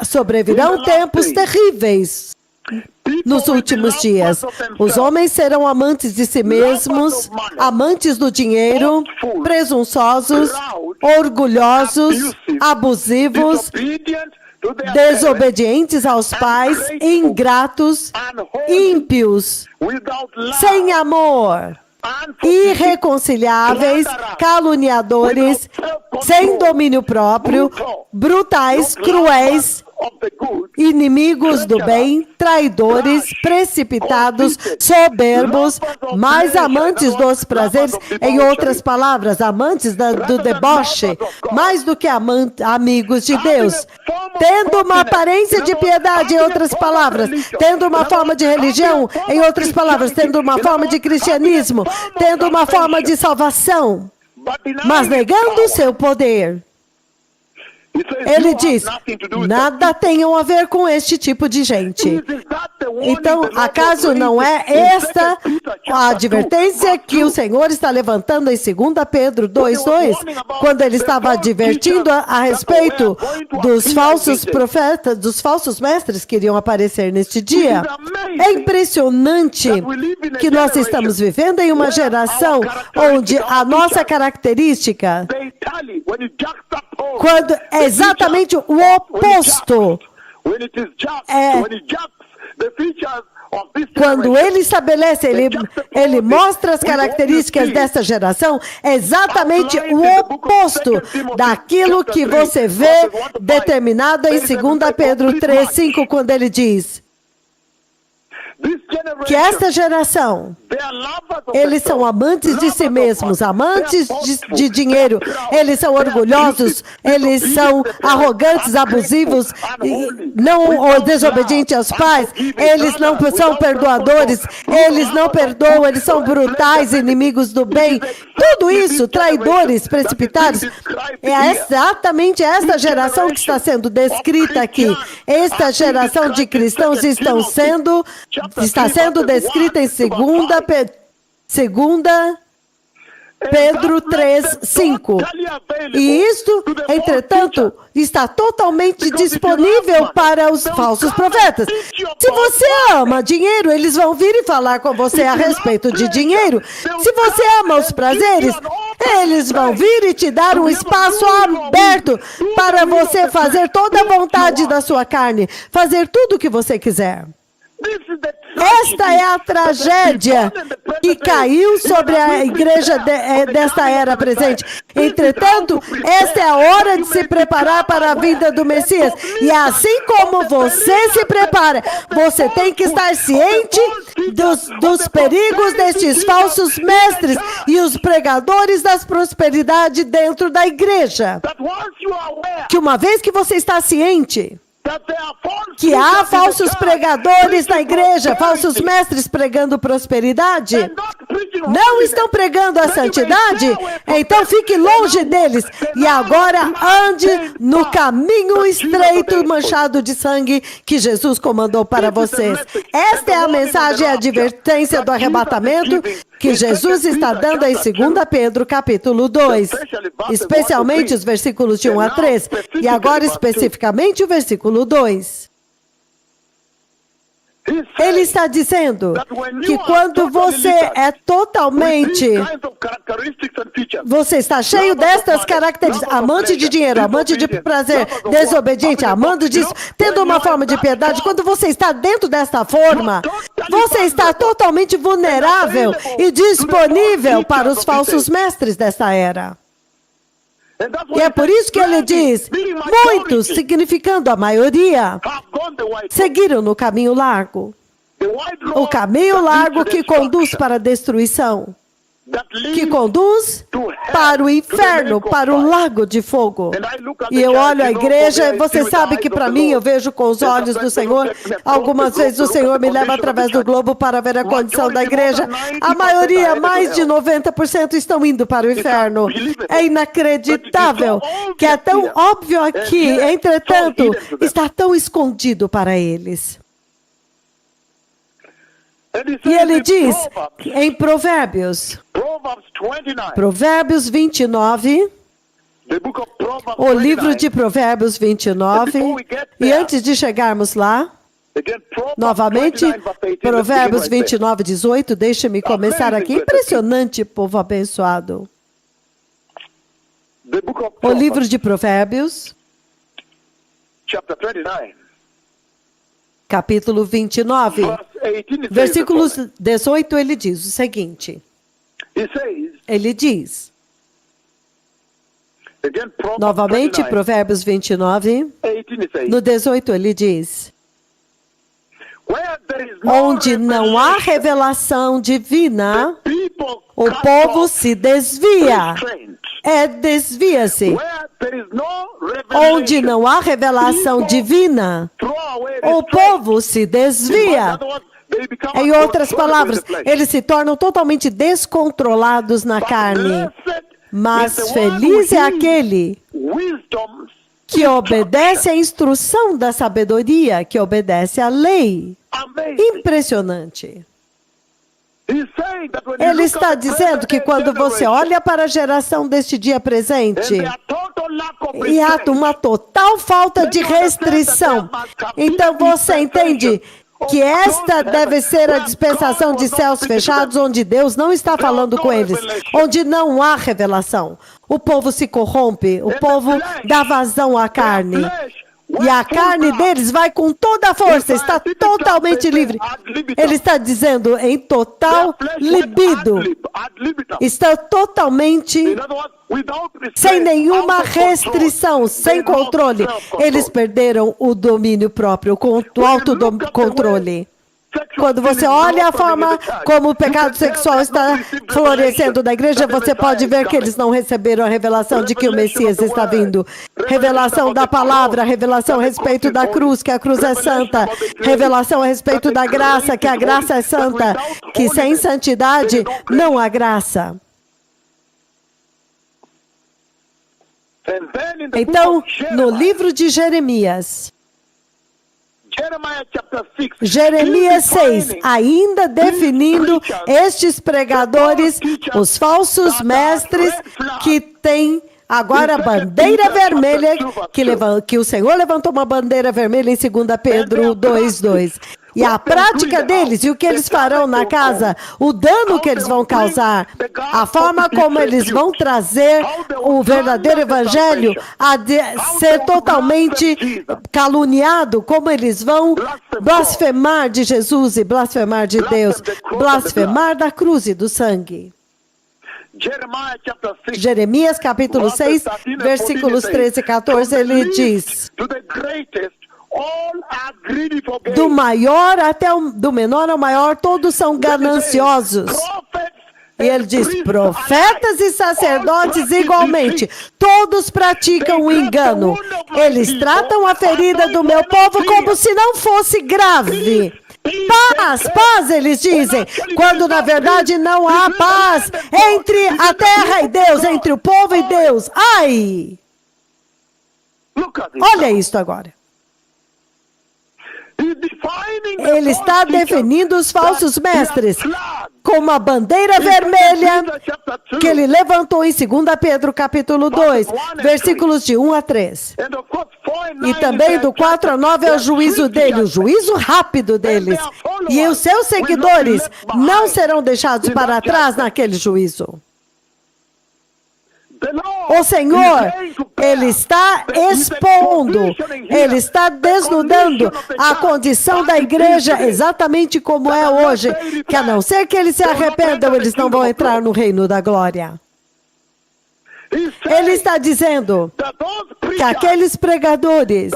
sobrevirão tempos terríveis nos últimos dias. Os homens serão amantes de si mesmos, amantes do dinheiro, presunçosos, orgulhosos, abusivos, desobedientes aos pais, ingratos, ímpios, sem amor, irreconciliáveis, caluniadores, sem domínio próprio, brutais, cruéis, inimigos do bem, traidores, precipitados, soberbos, mais amantes dos prazeres, em outras palavras, amantes do deboche, mais do que amigos de Deus, tendo uma aparência de piedade, em outras palavras, tendo uma forma de religião, em outras palavras, tendo uma forma de cristianismo, tendo uma forma de salvação, mas negando o seu poder. Ele diz, nada tenham a ver com este tipo de gente. Então, acaso não é esta a advertência que o Senhor está levantando em 2 Pedro 2:2, quando ele estava advertindo a respeito dos falsos profetas, dos falsos mestres que iriam aparecer neste dia? É impressionante que nós estamos vivendo em uma geração onde a nossa característica, quando é exatamente o oposto, quando ele estabelece, ele mostra as características dessa geração, é exatamente o oposto daquilo que você vê determinado em 2 Pedro 3:5, quando ele diz que esta geração, eles são amantes de si mesmos, amantes de dinheiro, eles são orgulhosos, eles são arrogantes, abusivos, não desobedientes aos pais, eles não são perdoadores, eles não perdoam, eles são brutais, inimigos do bem, tudo isso, traidores, precipitados. É exatamente esta geração que está sendo descrita aqui. Esta geração de cristãos está sendo descrita em 2 Pedro 3:5. E isto, entretanto, está totalmente disponível para os falsos profetas. Se você ama dinheiro, eles vão vir e falar com você a respeito de dinheiro. Se você ama os prazeres, eles vão vir e te dar um espaço aberto para você fazer toda a vontade da sua carne, fazer tudo o que você quiser. Esta é a tragédia que caiu sobre a igreja desta era presente. Entretanto, esta é a hora de se preparar para a vinda do Messias. E assim como você se prepara, você tem que estar ciente dos perigos destes falsos mestres e os pregadores das prosperidades dentro da igreja. Que uma vez que você está ciente que há falsos pregadores na igreja, falsos mestres pregando prosperidade, não estão pregando a santidade, então fique longe deles e agora ande no caminho estreito manchado de sangue que Jesus comandou para vocês. Esta é a mensagem e a advertência do arrebatamento que Jesus está dando em 2 Pedro capítulo 2, especialmente os versículos de 1 a 3, e agora especificamente o versículo 2. Ele está dizendo que quando você é totalmente, você está cheio destas características, amante de dinheiro, amante de prazer, desobediente, amando disso, tendo uma forma de piedade, quando você está dentro desta forma, você está totalmente vulnerável e disponível para os falsos mestres desta era. E é por isso que ele diz, muitos, significando a maioria, seguiram no caminho largo. O caminho largo que conduz para a destruição. Que conduz para o inferno, para o lago de fogo. E eu olho a igreja, e você sabe que para mim, eu vejo com os olhos do Senhor. Algumas vezes o Senhor me leva através do globo para ver a condição da igreja. A maioria, mais de 90%, estão indo para o inferno. É inacreditável, que é tão óbvio aqui, entretanto, está tão escondido para eles. E ele diz em Provérbios 29, o livro de Provérbios 29, e antes de chegarmos lá, novamente, Provérbios 29, 18, deixa-me começar aqui. Impressionante, povo abençoado. O livro de Provérbios, chapter 29, capítulo 29, verse 18, it says the versículo following. 18, ele diz o seguinte. It says, Ele diz, again, Proverbs novamente, 29, Provérbios 29, 18, it says, no 18, ele diz, where there is no onde não há revelation, revelação divina, people o cut povo off se desvia. restraint. Desvia-se. Where there is no Onde revelation, não há revelação people divina, throw away o restraint. povo se In desvia. other words, they become Em outras uncontrollable in palavras, the flesh. eles se tornam totalmente descontrolados na But carne. blessed Mas is the one feliz who é heeds aquele wisdom's que obedece à instrução da sabedoria, que obedece à lei. amazing. Impressionante. He's saying that when you Ele look está at the dizendo que present quando você generation, olha para a geração deste dia and presente, their total lack of e há restraint, uma total falta de restrição, então você entende que esta deve ser a dispensação de céus fechados, onde Deus não está falando com eles, onde não há revelação. O povo se corrompe, o povo dá vazão à carne. E a carne deles vai com toda a força, está totalmente livre. Ele está dizendo em total libido. Está totalmente in other words, without restraint, sem nenhuma out of control, restrição, sem they lost controle. self-control. Eles perderam o domínio próprio, o autocontrole. Quando você olha a forma como o pecado sexual está florescendo na igreja, você pode ver que eles não receberam a revelação de que o Messias está vindo. Revelação da palavra, revelação a respeito da cruz, que a cruz é santa. Revelação a respeito da graça, que a graça é santa. Que sem santidade não há graça. And then in the Então, book of no livro de Jeremias, Jeremiah chapter 6, Jeremias still 6, defining ainda definindo estes pregadores, os falsos mestres que têm agora a bandeira vermelha, que o Senhor levantou uma bandeira vermelha em 2 Pedro 2:2. E a prática deles e o que eles farão na casa, o dano que eles vão causar, a forma como eles vão trazer o verdadeiro evangelho a ser totalmente caluniado, como eles vão blasfemar de Jesus e blasfemar de Deus, blasfemar da cruz e do sangue. Jeremiah chapter 6, Jeremias capítulo 6, versículos 13 e 14, ele diz: to the greatest, all are greedy for gain. do maior até do menor ao maior, todos são gananciosos. E ele diz, profetas e sacerdotes igualmente, todos praticam o engano. Eles tratam a ferida do meu povo como se não fosse grave. Paz, paz, eles dizem, quando na verdade não há paz entre a terra e Deus, entre o povo e Deus. Ai! Olha isso agora. Ele está definindo os falsos mestres com uma bandeira vermelha que ele levantou em 2 Pedro capítulo 2, versículos de 1 a 3. E também do 4 a 9 é o juízo dele, o juízo rápido deles. E os seus seguidores não serão deixados para trás naquele juízo. O Senhor, Ele está expondo, Ele está desnudando a condição da igreja exatamente como é hoje, que a não ser que eles se arrependam, eles não vão entrar no reino da glória. Ele está dizendo que aqueles pregadores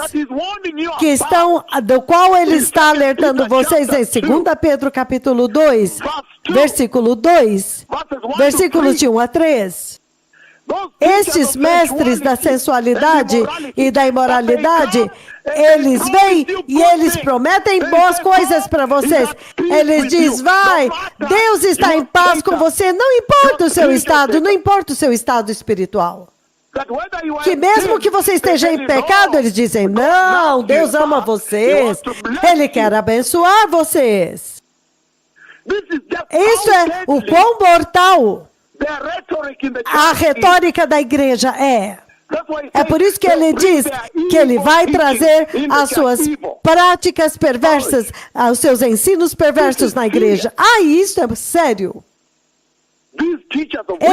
que estão, do qual ele está alertando vocês em 2 Pedro capítulo 2, versículo 2, versículos de 1 a 3, estes mestres da sensualidade e da imoralidade, eles vêm e eles prometem boas coisas para vocês. Eles dizem, vai, Deus está em paz com você, não importa o seu estado, não importa o seu estado espiritual. Que mesmo que você esteja em pecado, eles dizem, não, Deus ama vocês, Ele quer abençoar vocês. Isso é o quão mortal a retórica da igreja é. É por isso que ele diz que ele vai trazer as suas práticas perversas, os seus ensinos perversos na igreja. Ah, isso é sério.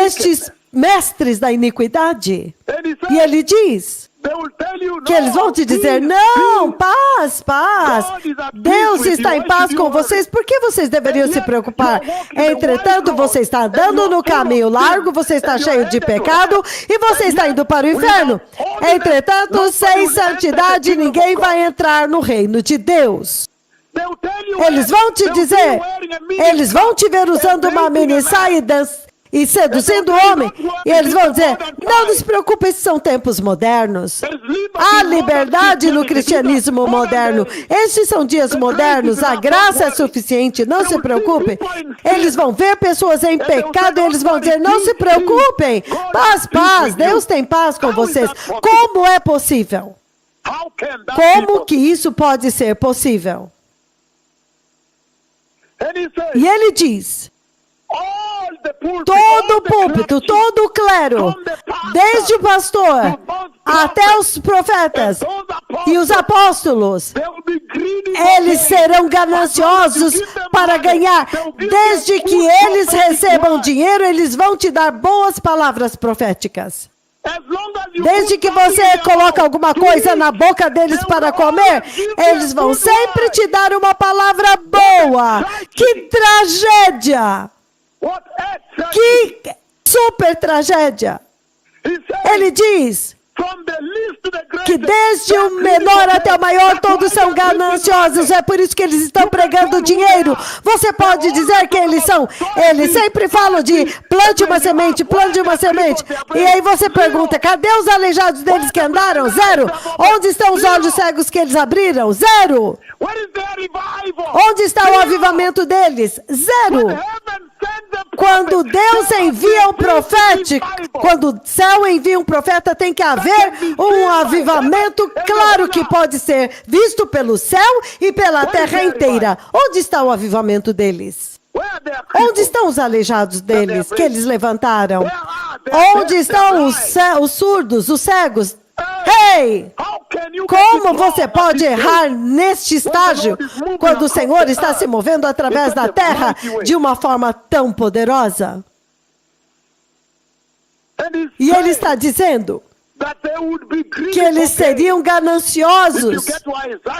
Estes mestres da iniquidade. E ele diz, que eles vão te dizer, não, paz, paz. Deus está em paz com vocês, por que vocês deveriam se preocupar? Entretanto, você está andando no caminho largo, você está cheio de pecado e você está indo para o inferno. Entretanto, sem santidade, ninguém vai entrar no reino de Deus. Eles vão te dizer, eles vão te ver usando uma mini saia e seduzindo o homem, e eles vão dizer, não nos preocupe, esses são tempos modernos. Há liberdade no cristianismo moderno. Estes são dias modernos, a graça é suficiente, não se preocupe. Eles vão ver pessoas em pecado e eles vão dizer, não se preocupem, paz, paz, Deus tem paz com vocês. Como é possível? Como que isso pode ser possível? E ele diz, todo o púlpito, todo o clero, desde o pastor até os profetas e os apóstolos, eles serão gananciosos para ganhar. Desde que eles recebam dinheiro, eles vão te dar boas palavras proféticas. Desde que você coloca alguma coisa na boca deles para comer, eles vão sempre te dar uma palavra boa. Que tragédia! Que super tragédia! Ele diz que desde o menor até o maior, todos são gananciosos. É por isso que eles estão pregando dinheiro. Você pode dizer que eles são. Eles sempre falam de plante uma semente, plante uma semente. E aí você pergunta, cadê os aleijados deles que andaram? Zero. Onde estão os olhos cegos que eles abriram? Zero. Onde está o avivamento deles? Zero. Quando Deus envia um profético, quando o céu envia um profeta, tem que haver um avivamento, claro que pode ser visto pelo céu e pela terra inteira. Onde está o avivamento deles? Onde estão os aleijados deles, que eles levantaram? Onde estão os surdos, os cegos? Ei! Como você pode errar neste estágio quando o Senhor está se movendo através da terra de uma forma tão poderosa? E ele está dizendo que eles seriam gananciosos.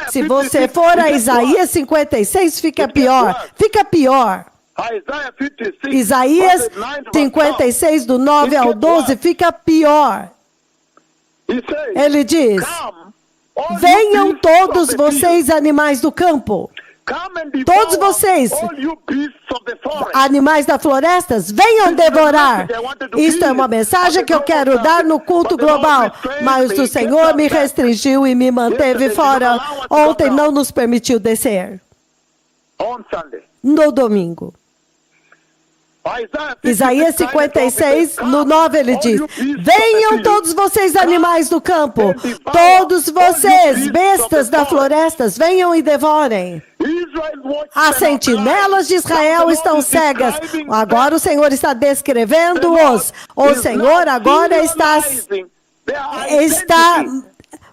Se você for a Isaías 56, fica pior. Fica pior. Isaías 56, do 9 ao 12, fica pior. Ele diz, venham todos vocês, animais do campo. Todos vocês, animais da floresta, venham devorar. Isto é uma mensagem que eu quero dar no culto global, mas o Senhor me restringiu e me manteve fora. Ontem não nos permitiu descer. No domingo. Isaías 56, no 9, ele diz, venham todos vocês, animais do campo, todos vocês, bestas da floresta, venham e devorem. As sentinelas de Israel estão cegas. Agora o Senhor está descrevendo-os. O Senhor agora está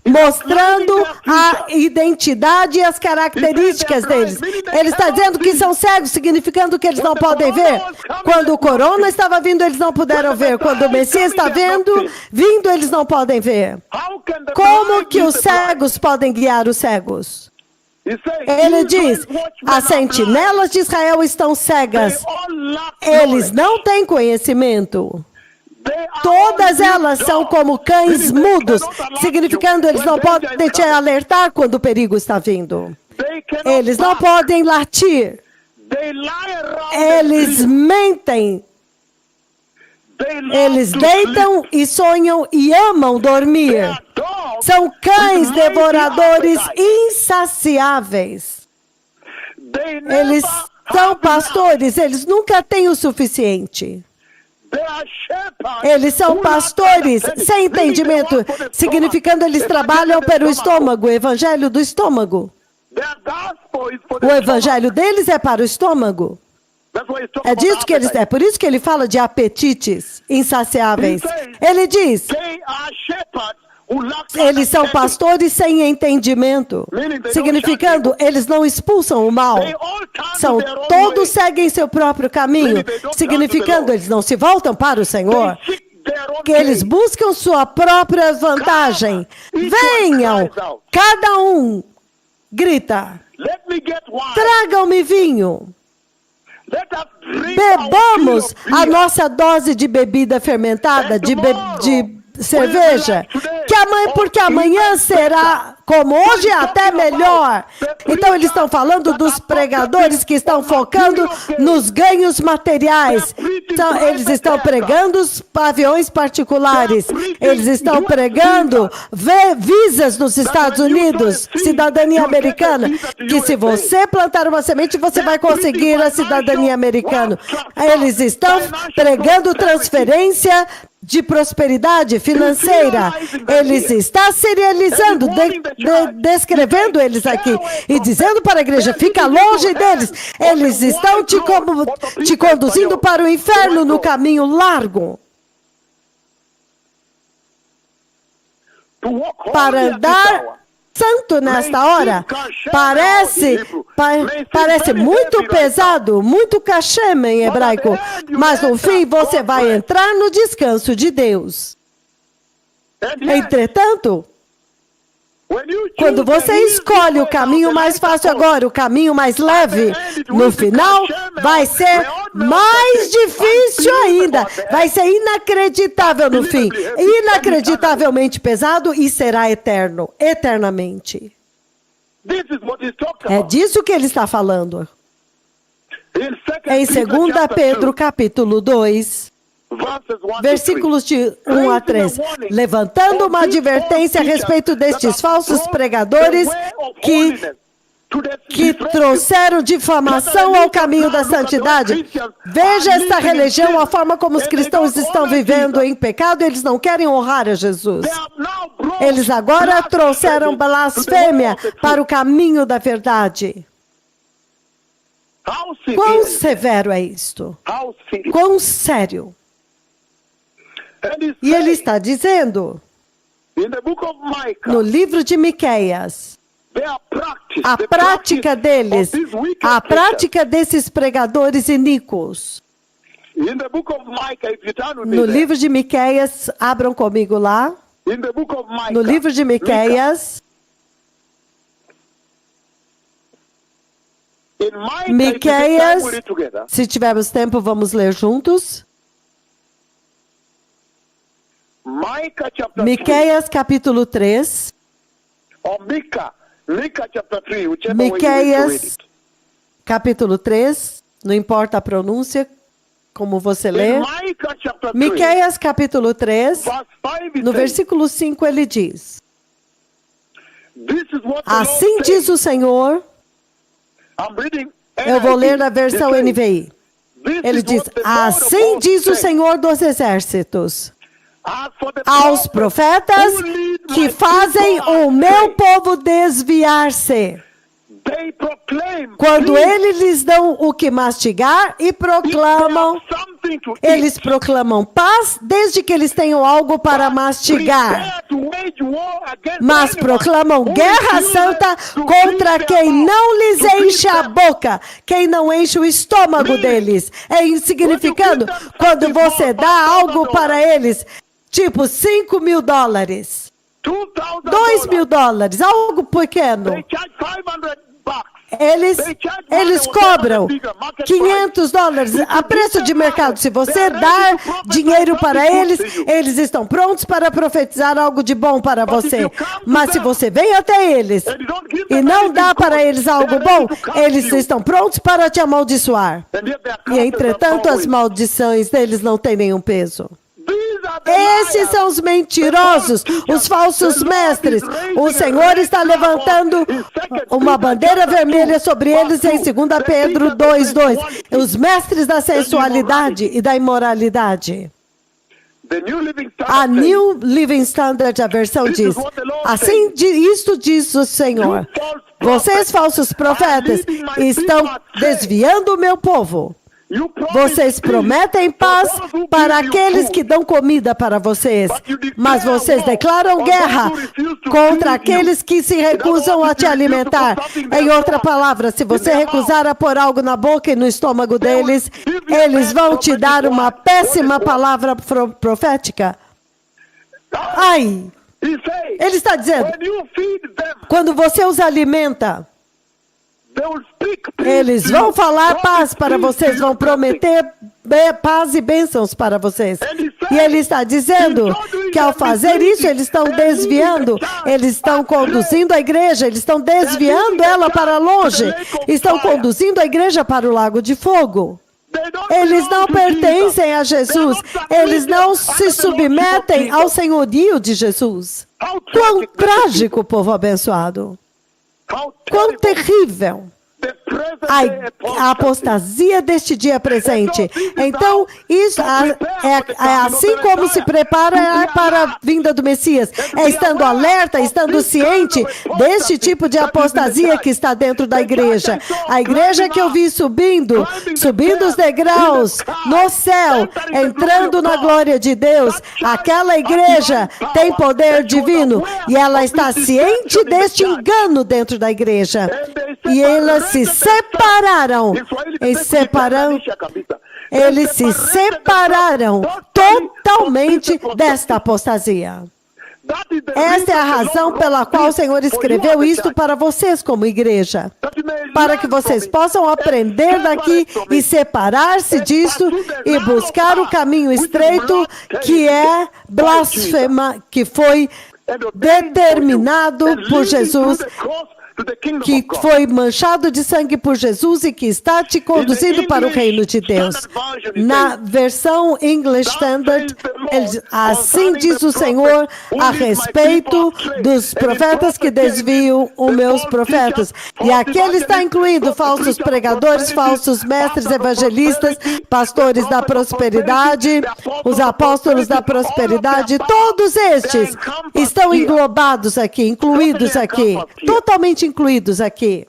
mostrando a identidade e as características deles. Ele está dizendo que são cegos, significando que eles não podem ver. Quando o corona estava vindo, eles não puderam ver. Quando o Messias está vindo, eles não podem ver. Como que os cegos podem guiar os cegos? Ele diz, as sentinelas de Israel estão cegas. Eles não têm conhecimento. Todas elas são como cães mudos, significando eles não podem te alertar quando o perigo está vindo. Eles não podem latir. Eles mentem. Eles deitam e sonham e amam dormir. São cães devoradores insaciáveis. Eles são pastores, eles nunca têm o suficiente. Eles são pastores sem entendimento, significando eles trabalham pelo estômago, o evangelho do estômago. O evangelho deles é para o estômago. É disso que é por isso que ele fala de apetites insaciáveis. Ele diz, eles são pastores sem entendimento, significando eles não expulsam o mal. Todos seguem seu próprio caminho, significando eles não se voltam para o Senhor. que eles buscam sua própria vantagem. Venham, cada um grita, tragam-me vinho. Bebamos a nossa dose de bebida fermentada, de cerveja, porque amanhã será como hoje, até melhor. Então eles estão falando dos pregadores que estão focando nos ganhos materiais. Então, eles estão pregando os aviões particulares. Eles estão pregando visas nos Estados Unidos, cidadania americana, que se você plantar uma semente, você vai conseguir a cidadania americana. Eles estão pregando transferência de prosperidade financeira. Eles estão serializando, descrevendo eles aqui e dizendo para a igreja, fica longe deles. Eles estão te conduzindo para o inferno no caminho largo. Para andar santo nesta hora, parece muito pesado, muito kashem em hebraico, mas no fim você vai entrar no descanso de Deus. Entretanto, quando você escolhe o caminho mais fácil agora, o caminho mais leve, no final vai ser mais difícil ainda. Vai ser inacreditável no fim. Inacreditavelmente pesado e será eterno, eternamente. É disso que ele está falando. Em 2 Pedro, capítulo 2, versículos de 1 a 3, levantando uma advertência a respeito destes falsos pregadores que trouxeram difamação ao caminho da santidade. Veja esta religião, a forma como os cristãos estão vivendo em pecado, eles não querem honrar a Jesus. Eles agora trouxeram blasfêmia para o caminho da verdade. Quão severo é isto? Quão sério? E ele está dizendo, no livro de Miqueias, a prática deles, a prática desses pregadores iníquos. No livro de Miqueias, abram comigo lá, no livro de Miqueias, se tivermos tempo, vamos ler juntos. Miqueias capítulo 3. Miqueias capítulo 3, não importa a pronúncia, como você lê. Miqueias capítulo 3, no versículo 5 ele diz, assim diz o Senhor, eu vou ler na versão NVI. Ele diz, assim diz o Senhor dos exércitos, aos profetas que fazem o meu povo desviar-se, quando eles lhes dão o que mastigar e proclamam, eles proclamam paz desde que eles tenham algo para mastigar, mas proclamam guerra santa contra quem não lhes enche a boca, quem não enche o estômago deles. É significando, quando você dá algo para eles, tipo $5.000, $2.000, algo pequeno. Eles cobram $500 a preço de mercado. Se você dar dinheiro para eles, eles estão prontos para profetizar algo de bom para você. Mas se você vem até eles e não dá para eles algo bom, eles estão prontos para te amaldiçoar. E entretanto, as maldições deles não têm nenhum peso. Esses são os mentirosos, os falsos mestres. O Senhor está levantando uma bandeira vermelha sobre eles em 2 Pedro 2:2. Os mestres da sensualidade e da imoralidade. A New Living Standard, a versão diz, assim isto diz o Senhor, vocês falsos profetas estão desviando o meu povo. Vocês prometem paz para aqueles que dão comida para vocês, mas vocês declaram guerra contra aqueles que se recusam a te alimentar. Em outra palavra, se você recusar a pôr algo na boca e no estômago deles, eles vão te dar uma péssima palavra profética. Ai! Ele está dizendo, quando você os alimenta, eles vão falar paz para vocês, vão prometer paz e bênçãos para vocês. E ele está dizendo que ao fazer isso, eles estão desviando, eles estão conduzindo a igreja, eles estão desviando ela para longe, estão conduzindo a igreja para o lago de fogo. Eles não pertencem a Jesus, eles não se submetem ao senhorio de Jesus. Quão trágico, povo abençoado! Quão terrível! A apostasia deste dia presente. Então, isso é assim como se prepara para a vinda do Messias. É estando alerta, estando ciente deste tipo de apostasia que está dentro da igreja. A igreja que eu vi subindo os degraus no céu, entrando na glória de Deus. Aquela igreja tem poder divino e ela está ciente deste engano dentro da igreja. E elas se separaram. Eles se separaram totalmente desta apostasia. Esta é a razão pela qual o Senhor escreveu isto para vocês como igreja. Para que vocês possam aprender daqui e separar-se disso e buscar o caminho estreito que é blasfema, que foi determinado por Jesus, que foi manchado de sangue por Jesus e que está te conduzindo para o reino de Deus. Na versão English Standard, assim diz o Senhor a respeito dos profetas que desviam os meus profetas. E aqui ele está incluindo falsos pregadores, falsos mestres evangelistas, pastores da prosperidade, os apóstolos da prosperidade, todos estes estão englobados aqui, incluídos aqui, totalmente incluídos aqui.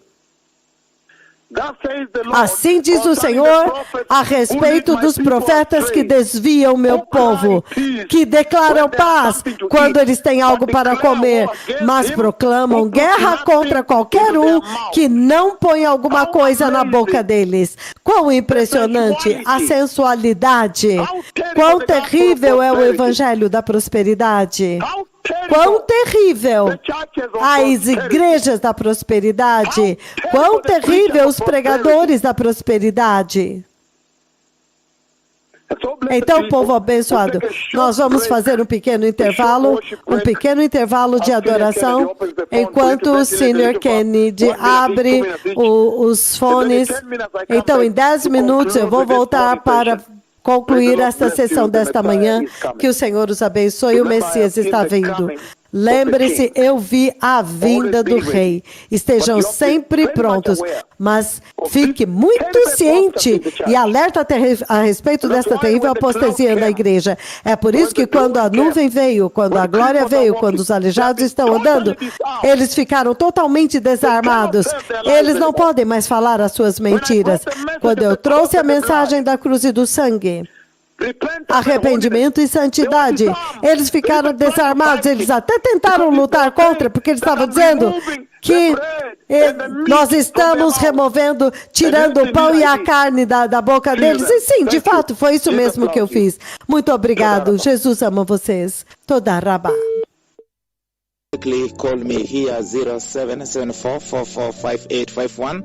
Assim diz o Senhor a respeito dos profetas que desviam meu povo, que declaram paz quando eles têm algo para comer, mas proclamam guerra contra qualquer um que não põe alguma coisa na boca deles. Quão impressionante a sensualidade! Quão terrível é o evangelho da prosperidade! Quão terrível as igrejas da prosperidade! Quão terrível os pregadores da prosperidade! Então, povo abençoado, nós vamos fazer um pequeno intervalo de adoração, enquanto o Sr. Kennedy abre os fones. Então, em 10 minutos, eu vou voltar para concluir esta sessão desta manhã. Que o Senhor os abençoe. O Messias está vindo. Lembre-se, eu vi a vinda do Rei. Estejam sempre prontos, mas fique muito ciente e alerta a respeito desta terrível apostasia na igreja. É por isso que quando a nuvem veio, quando a glória veio, quando os aleijados estão andando, eles ficaram totalmente desarmados. Eles não podem mais falar as suas mentiras. Quando eu trouxe a mensagem da cruz e do sangue, arrependimento e santidade, eles ficaram desarmados. Eles até tentaram lutar contra, porque eles estavam dizendo que nós estamos removendo, tirando o pão e a carne da boca deles. E sim, de fato, foi isso mesmo que eu fiz. Muito obrigado. Jesus ama vocês. Toda rabá. Call me here 0774445851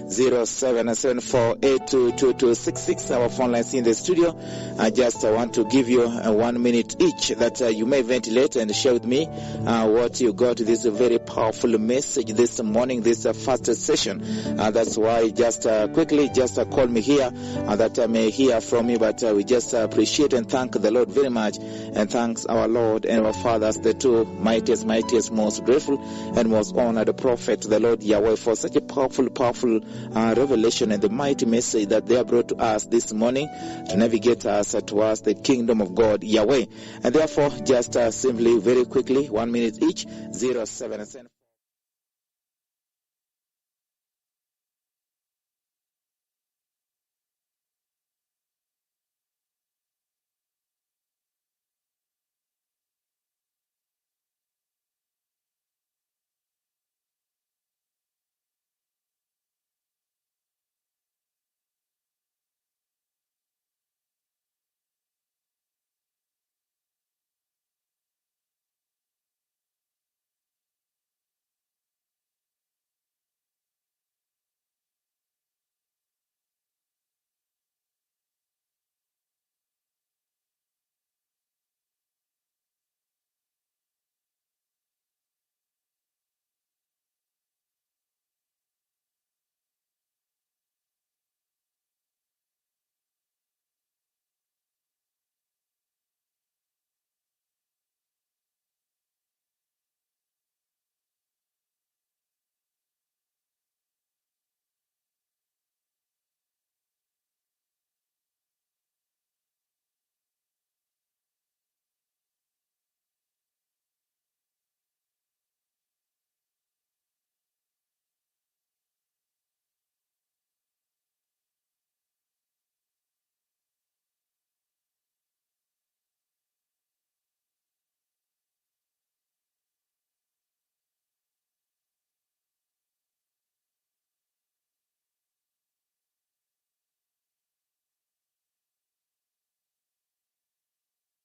0774822266. Our phone lines in the studio. I just want to give you 1 minute each that you may ventilate and share with me what you got. This very powerful message this morning, this first session. That's why just quickly call me here that I may hear from you. But we just appreciate and thank the Lord very much, and thanks our Lord and our fathers, the two mightiest, most grateful and most honored prophet, the Lord Yahweh, for such a powerful revelation and the mighty message that they have brought to us this morning to navigate us towards the kingdom of God, Yahweh. And therefore, just simply, very quickly, 1 minute each, 07